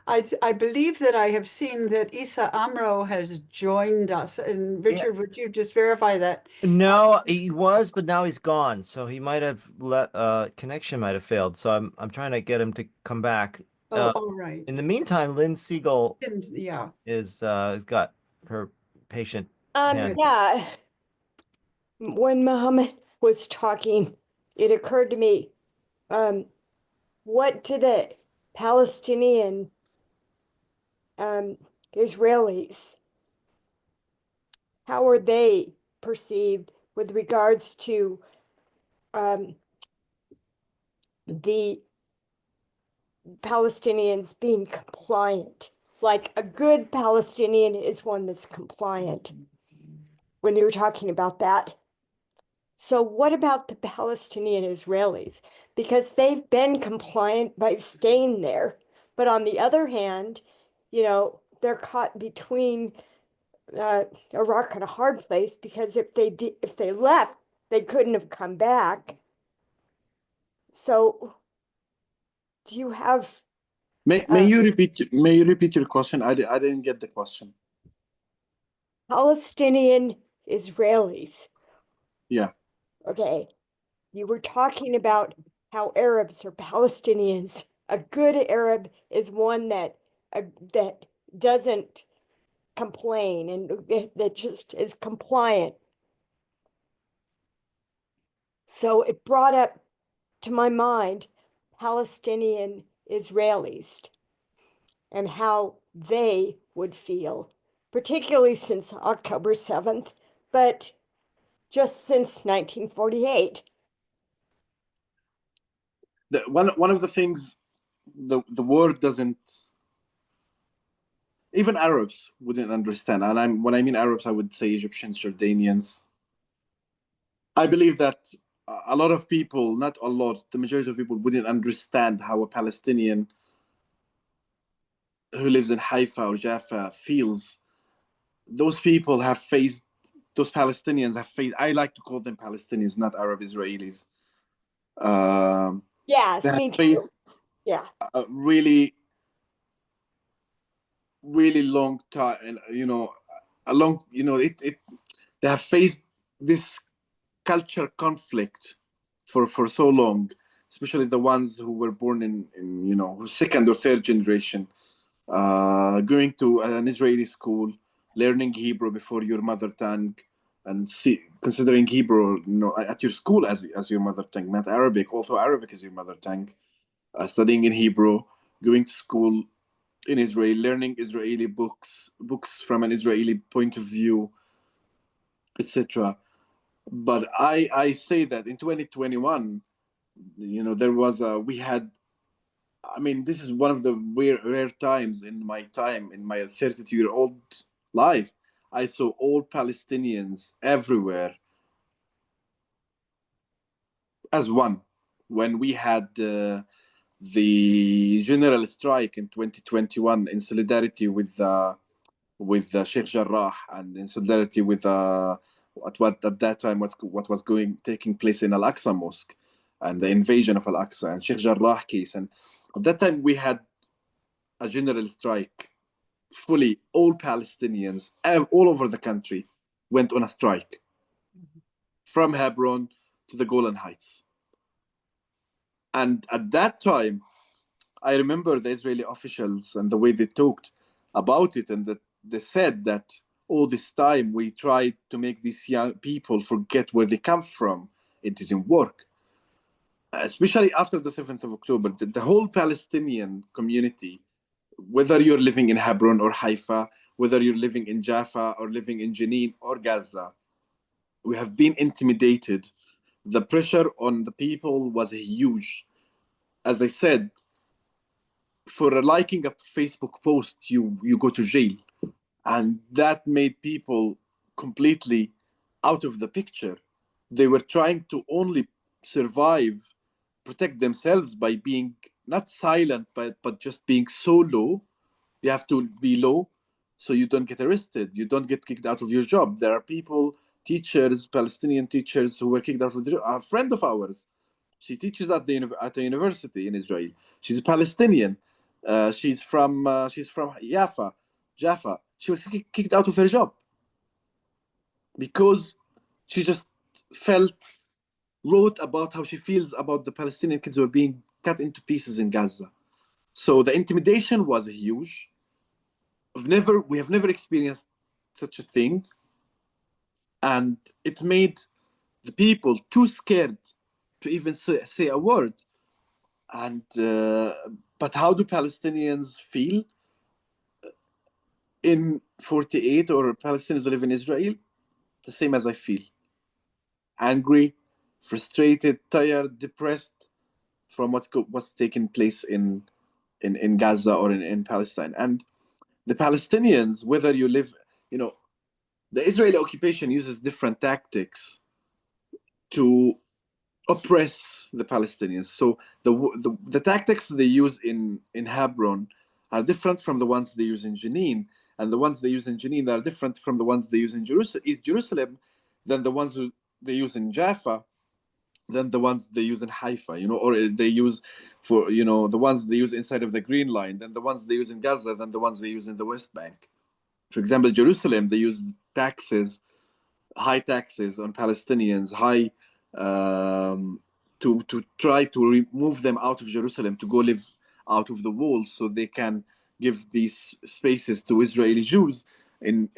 I believe that I have seen that Issa Amro has joined us. And Richard, would you just verify that? No, he was, but now he's gone. So he might have connection might have failed. So I'm trying to get him to come back. Oh, all right. In the meantime, Lynn Siegel Yeah. is has got her patient. Yeah. When Muhammad was talking, it occurred to me, what do the Palestinian Israelis, how are they perceived with regards to the Palestinians being compliant? Like a good Palestinian is one that's compliant when you were talking about that. So what about the Palestinian Israelis? Because they've been compliant by staying there. But on the other hand, you know, they're caught between a rock and a hard place, because if they left, they couldn't have come back. So do you have May you repeat your question? I didn't get the question. Palestinian Israelis? Yeah. Okay. You were talking about how Arabs are Palestinians. A good Arab is one that doesn't complain and that just is compliant. So it brought up to my mind Palestinian Israelis and how they would feel, particularly since October 7th, but just since 1948. One of the things the world doesn't, even Arabs wouldn't understand. And when I mean Arabs, I would say Egyptians, Jordanians. I believe that a lot of people, not a lot, the majority of people wouldn't understand how a Palestinian who lives in Haifa or Jaffa feels. Those people have faced, those Palestinians have faced, I like to call them Palestinians, not Arab Israelis. Yes, They have me too. faced Yeah. a really, really long time, and a long, they have faced this culture conflict for so long, especially the ones who were born in second or third generation, going to an Israeli school, learning Hebrew before your mother tongue, and considering Hebrew, at your school as your mother tongue, not Arabic. Also, Arabic is your mother tongue. Studying in Hebrew, going to school in Israel, learning Israeli books from an Israeli point of view, etc. But I say that in 2021, there was we had. I mean, this is one of the rare times in my 32-year-old life. I saw all Palestinians everywhere as one. When we had the general strike in 2021 in solidarity with Sheikh Jarrah, and in solidarity with what at that time what was taking place in Al-Aqsa Mosque, and the invasion of Al-Aqsa and Sheikh Jarrah case. And at that time we had a general strike. Fully all Palestinians all over the country went on a strike, from Hebron to the Golan Heights. And at that time, I remember the Israeli officials and the way they talked about it, and that they said that all this time we tried to make these young people forget where they come from. It didn't work. Especially after the 7th of October, the whole Palestinian community, whether you're living in Hebron or Haifa, whether you're living in Jaffa or living in Jenin or Gaza, we have been intimidated. The pressure on the people was huge. As I said, for liking a Facebook post, you go to jail. And that made people completely out of the picture. They were trying to only survive, protect themselves by being not silent, but just being so low. You have to be low so you don't get arrested, you don't get kicked out of your job. There are people, teachers, Palestinian teachers, who were kicked out of the job. A friend of ours, she teaches at a university in Israel. She's a Palestinian. She's from Jaffa. She was kicked out of her job because she just wrote about how she feels about the Palestinian kids who are being cut into pieces in Gaza. So the intimidation was huge. We have never experienced such a thing, and it made the people too scared to even say a word. And but how do Palestinians feel in 48, or Palestinians who live in Israel? The same as I feel: angry, frustrated, tired, depressed from what's taking place in Gaza or in Palestine. And the Palestinians, whether you live, the Israeli occupation uses different tactics to oppress the Palestinians. So the tactics they use in Hebron are different from the ones they use in Jenin, and the ones they use in Jenin are different from the ones they use in East Jerusalem, than the ones they use in Jaffa, than the ones they use in Haifa, or they use for the ones they use inside of the Green Line, than the ones they use in Gaza, than the ones they use in the West Bank. For example, Jerusalem, they use high taxes on Palestinians, to try to remove them out of Jerusalem, to go live out of the walls, so they can give these spaces to Israeli Jews. In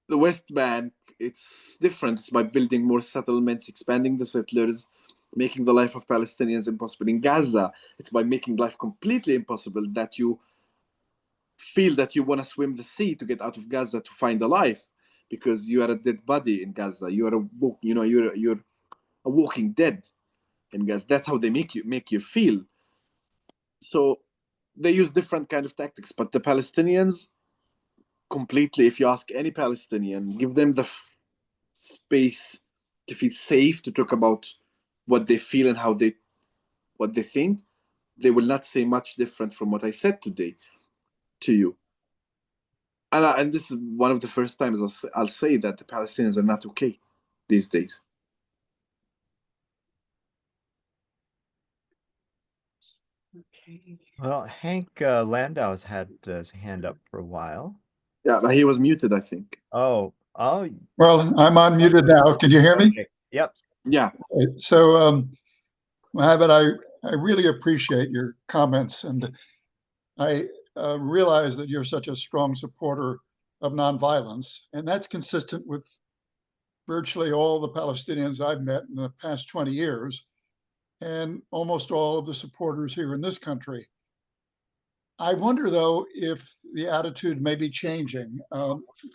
the West Bank, it's different. It's by building more settlements, expanding the settlers, making the life of Palestinians impossible. In Gaza, it's by making life completely impossible, that you feel that you want to swim the sea to get out of Gaza to find a life, because you are a dead body in Gaza. You are you're a walking dead in Gaza. That's how they make you feel. So they use different kind of tactics, but the Palestinians completely. If you ask any Palestinian, give them the space to feel safe to talk about what they feel and what they think, they will not say much different from what I said today to you. And this is one of the first times I'll say that the Palestinians are not okay. these days. Okay. Well, Hank Landau's had his hand up for a while. Yeah, but he was muted, I think. Oh, Well, I'm unmuted now. Can you hear me? okay. Yep. Yeah. So, Mohammed, I really appreciate your comments, and I realize that you're such a strong supporter of nonviolence, and that's consistent with virtually all the Palestinians I've met in the past 20 years, and almost all of the supporters here in this country. I wonder, though, if the attitude may be changing.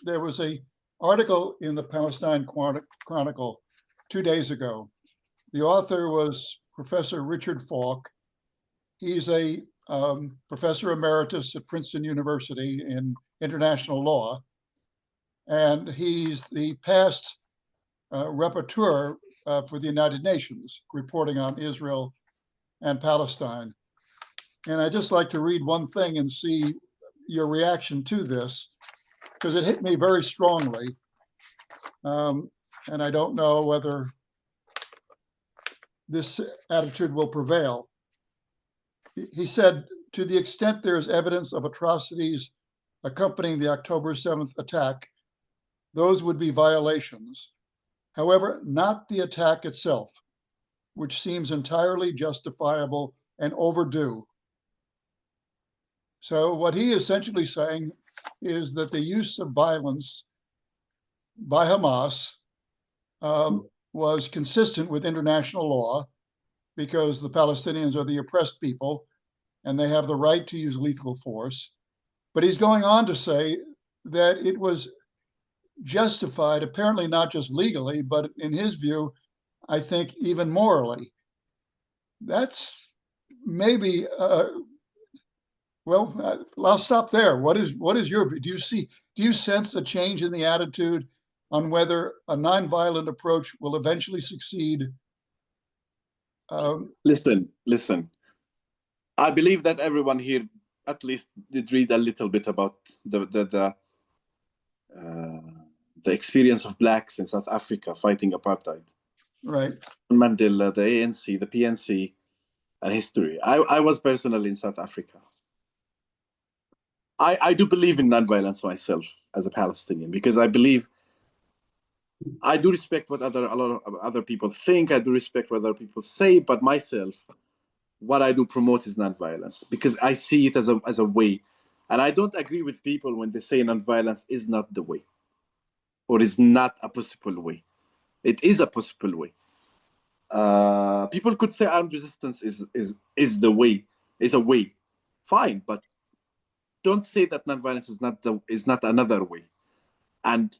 There was an article in the Palestine Chronicle 2 days ago. The author was Professor Richard Falk. He's a professor emeritus at Princeton University in international law, and he's the past rapporteur for the United Nations, reporting on Israel and Palestine. And I'd just like to read one thing and see your reaction to this, because it hit me very strongly. And I don't know whether this attitude will prevail. He said, to the extent there is evidence of atrocities accompanying the October 7th attack, those would be violations. However, not the attack itself, which seems entirely justifiable and overdue. So what he is essentially saying is that the use of violence by Hamas was consistent with international law, because the Palestinians are the oppressed people and they have the right to use lethal force. But he's going on to say that it was justified, apparently not just legally, but in his view, I think even morally. That's maybe well, I'll stop there. What is your, do you sense a change in the attitude on whether a nonviolent approach will eventually succeed? Listen. I believe that everyone here at least did read a little bit about the experience of blacks in South Africa fighting apartheid. Right. Mandela, the ANC, the PNC, and history. I was personally in South Africa. I do believe in nonviolence myself as a Palestinian, because I believe, I do respect what a lot of other people think. I do respect what other people say, but myself, what I do promote is nonviolence, because I see it as a way. And I don't agree with people when they say nonviolence is not the way, or is not a possible way. It is a possible way. People could say armed resistance is the way, is a way. Fine, but don't say that nonviolence is not another way. And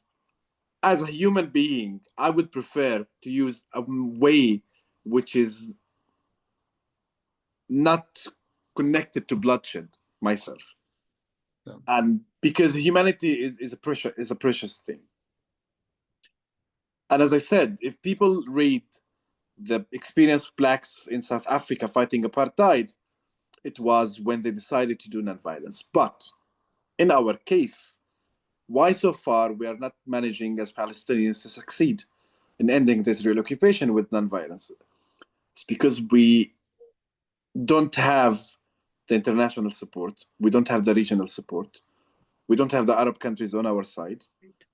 as a human being, I would prefer to use a way which is not connected to bloodshed myself. Yeah. And because humanity is a precious thing. And as I said, if people read the experience of blacks in South Africa fighting apartheid, it was when they decided to do nonviolence. But in our case, why so far we are not managing as Palestinians to succeed in ending this Israeli occupation with nonviolence? It's because we don't have the international support. We don't have the regional support. We don't have the Arab countries on our side.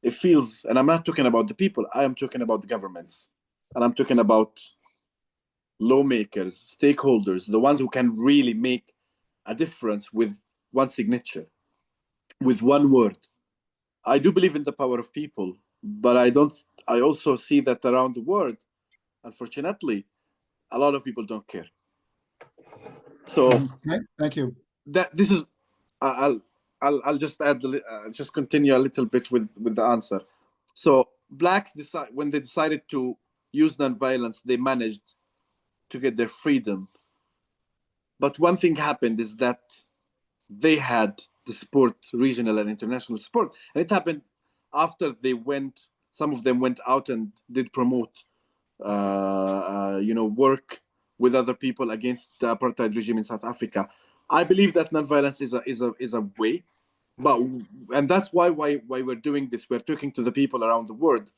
It feels, and I'm not talking about the people, I am talking about the governments. And I'm talking about lawmakers, stakeholders, the ones who can really make a difference with one signature, with one word. I do believe in the power of people, but I also see that around the world, unfortunately, a lot of people don't care. So Okay, thank you. that this is, I'll just add, just continue a little bit with the answer. So blacks when they decided to use nonviolence, they managed to get their freedom. But one thing happened is that they had the support, regional and international support, and it happened after some of them went out and did promote, work with other people against the apartheid regime in South Africa. I believe that nonviolence is a way, and that's why we're doing this. We're talking to the people around the world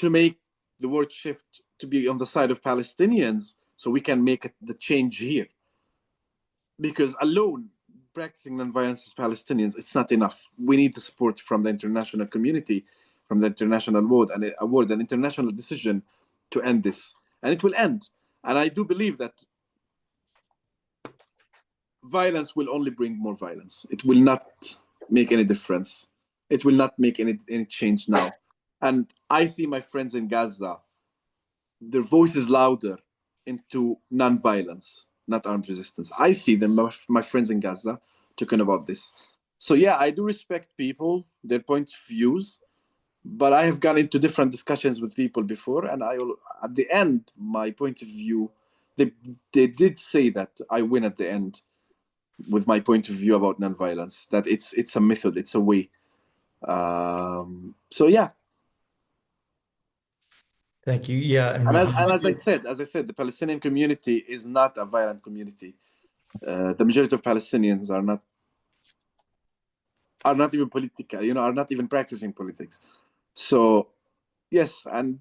to make the world shift to be on the side of Palestinians so we can make the change here. Because alone, practicing nonviolence as Palestinians, it's not enough. We need the support from the international community, from the international world, and an international decision to end this. And it will end. And I do believe that violence will only bring more violence. It will not make any difference. It will not make any change now. And I see my friends in Gaza, their voice is louder into non-violence, not armed resistance. I see them, my friends in Gaza, talking about this. So yeah, I do respect people, their point of views, but I have gone into different discussions with people before, and at the end, my point of view, they did say that I win at the end with my point of view about non-violence, that it's a method, it's a way. So yeah. Thank you. Yeah, And as I said, the Palestinian community is not a violent community. The majority of Palestinians are not even political, are not even practicing politics. So yes, and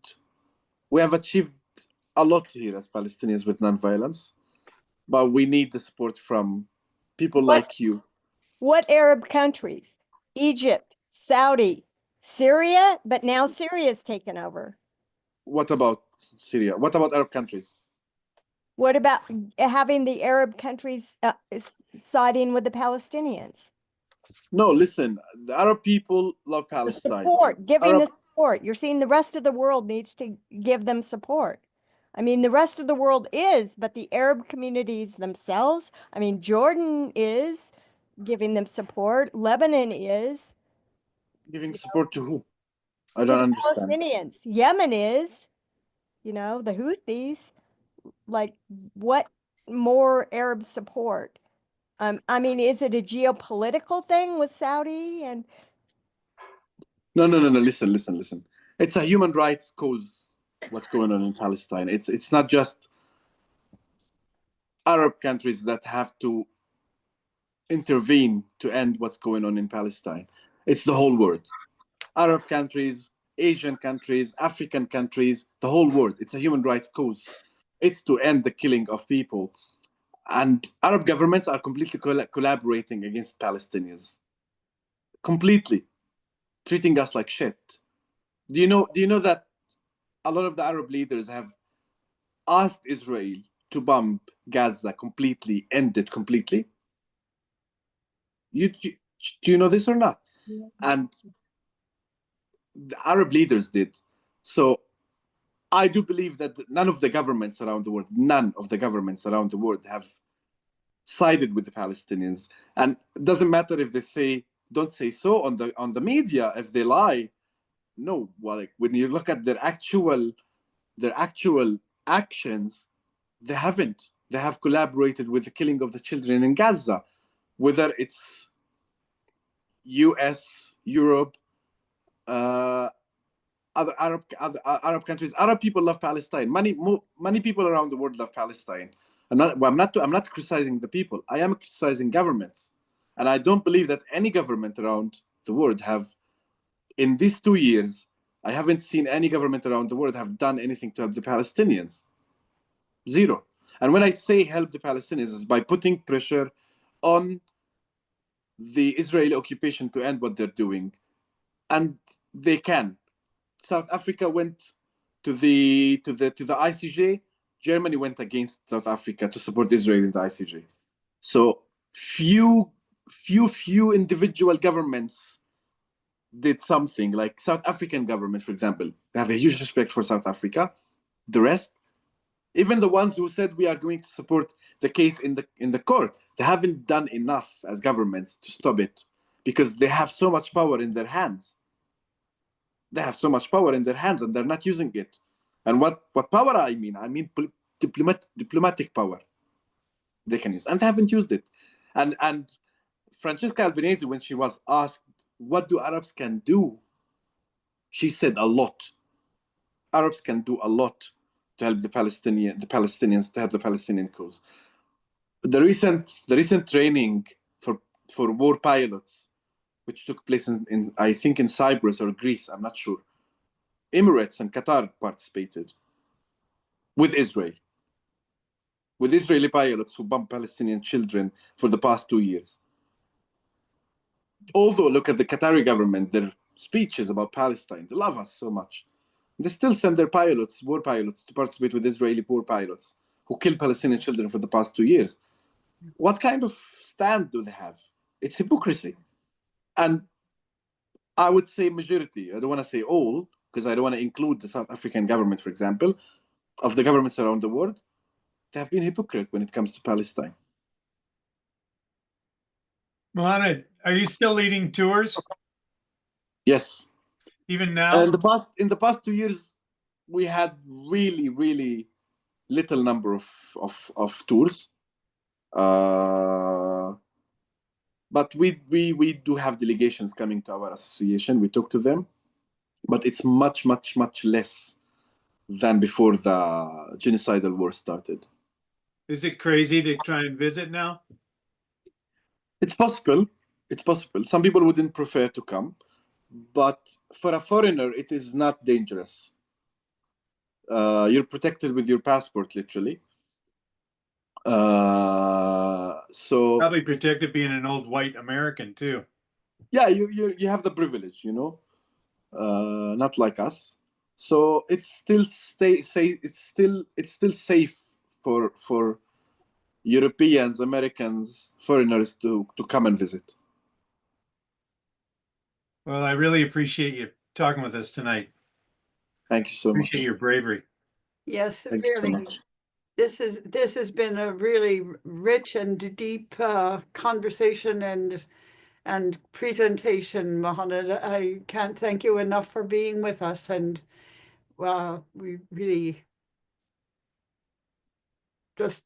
we have achieved a lot here as Palestinians with non-violence, but we need the support from people like you. What Arab countries? Egypt, Saudi, Syria, but now Syria's taken over. What about Syria? What about Arab countries? What about having the Arab countries siding with the Palestinians? No, listen, the Arab people love Palestine. Support, giving the support. You're seeing the rest of the world needs to give them support. I mean, the rest of the world is, but the Arab communities themselves, I mean, Jordan is giving them support. Lebanon is. Giving support to who? I To don't the understand. Palestinians. Yemen is, the Houthis. Like, what more Arab support? I mean, is it a geopolitical thing with Saudi and? No. Listen. It's a human rights cause. What's going on in Palestine? It's not just Arab countries that have to intervene to end what's going on in Palestine. It's the whole world. Arab countries, Asian countries, African countries, the whole world. It's a human rights cause. It's to end the killing of people. And Arab governments are completely collaborating against Palestinians. Completely. Treating us like shit. Do you know that a lot of the Arab leaders have asked Israel to bomb Gaza completely, end it completely? Do you know this or not? Yeah. And the Arab leaders did. So I do believe that none of the governments around the world have sided with the Palestinians. And it doesn't matter if they don't say so on the media, if they lie. No, well, like when you look at their actual actions, they haven't. They have collaborated with the killing of the children in Gaza, whether it's US, Europe, other Arab countries. Arab people love Palestine. Many people around the world love Palestine. I'm not criticizing the people. I am criticizing governments, and I don't believe that any government around the world have. In these 2 years, I haven't seen any government around the world have done anything to help the Palestinians. Zero. And when I say help the Palestinians, it's by putting pressure on the Israeli occupation to end what they're doing. And they can. South Africa went to the ICJ. Germany went against South Africa to support Israel in the ICJ. So few individual governments did something. Like South African government, for example, they have a huge respect for South Africa. The rest, even the ones who said we are going to support the case in the court, they haven't done enough as governments to stop it, because they have so much power in their hands. They have so much power in their hands, and they're not using it. And what power I mean? I mean diplomatic power they can use, and they haven't used it. And Francesca Albanese, when she was asked, what do Arabs can do? She said a lot. Arabs can do a lot to help the Palestinians, to help the Palestinian cause. The recent training for war pilots, which took place in I think in Cyprus or Greece, I'm not sure. Emirates and Qatar participated with Israel, with Israeli pilots who bombed Palestinian children for the past 2 years. Although, look at the Qatari government, their speeches about Palestine, they love us so much. They still send their pilots, war pilots, to participate with Israeli war pilots who kill Palestinian children for the past 2 years. What kind of stand do they have? It's hypocrisy. And I would say majority, I don't want to say all, because I don't want to include the South African government, for example, of the governments around the world, they have been hypocrite when it comes to Palestine. Mohamed, are you still leading tours Yes. even now? In the past 2 years, we had really, really little number of tours. But we do have delegations coming to our association. We talk to them, but it's much, much, much less than before the genocidal war started. Is it crazy to try and visit now? It's possible. It's possible. Some people wouldn't prefer to come, but for a foreigner, it is not dangerous. You're protected with your passport, literally. So Probably protected being an old white American too. yeah, you have the privilege, you know, not like us. So it's still it's still safe for Europeans, Americans, foreigners to come and visit. Well, I really appreciate you talking with us tonight. Thank you so much. Appreciate your bravery. Yes, Thank you so really. much. This has been a really rich and deep conversation and presentation, Mohamed. I can't thank you enough for being with us, and we really just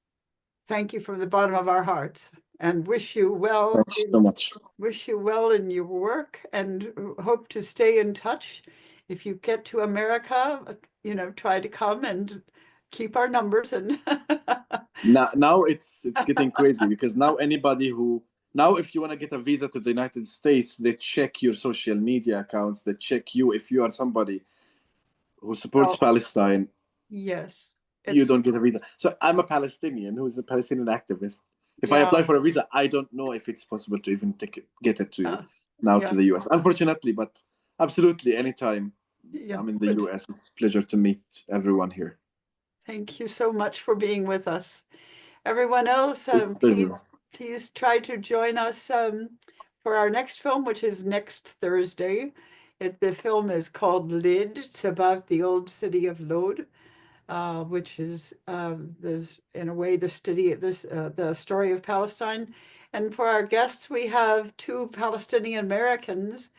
thank you from the bottom of our hearts and wish you well. Thank you so much. Wish you well in your work and hope to stay in touch. If you get to America, you know, try to come and keep our numbers. And now it's getting crazy because now if you want to get a visa to the United States, they check your social media accounts, they check you if you are somebody who supports Palestine. Yes, You don't get a visa. So I'm a Palestinian who's a Palestinian activist. If I Yeah. apply for a visa, I don't know if it's possible to even get it to yeah. the US. Unfortunately, but absolutely anytime Yeah, I'm in the good. US, it's a pleasure to meet everyone here. Thank you so much for being with us. Everyone else, It's a pleasure. please try to join us for our next film, which is next Thursday. The film is called Lid. It's about the old city of Lod, which is in a way the story of Palestine. And for our guests, we have two Palestinian Americans.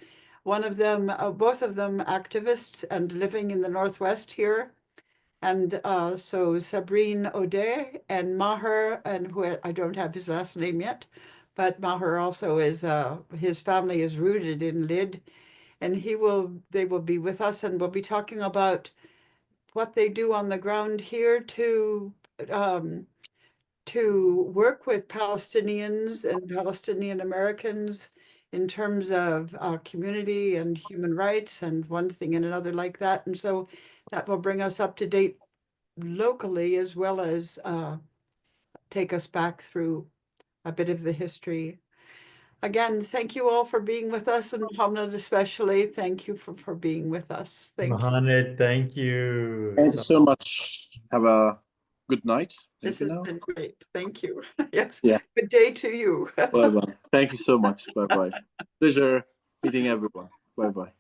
One of them, both of them activists and living in the Northwest here. And so Sabrine O'Day and Maher, and who I don't have his last name yet, but Maher also is, his family is rooted in Lid, and they will be with us, and we'll be talking about what they do on the ground here to work with Palestinians and Palestinian Americans in terms of community and human rights and one thing and another like that. And so that will bring us up to date locally as well as take us back through a bit of the history. Again, thank you all for being with us, and Mohamed especially, thank you for being with us. Thank you. Mohamed, thank you. Thank you so much. Have a good night. This has been great. Thank you. Yes. Yeah. Good day to you. Bye-bye. Thank you so much. Bye-bye. Pleasure meeting everyone. Bye-bye.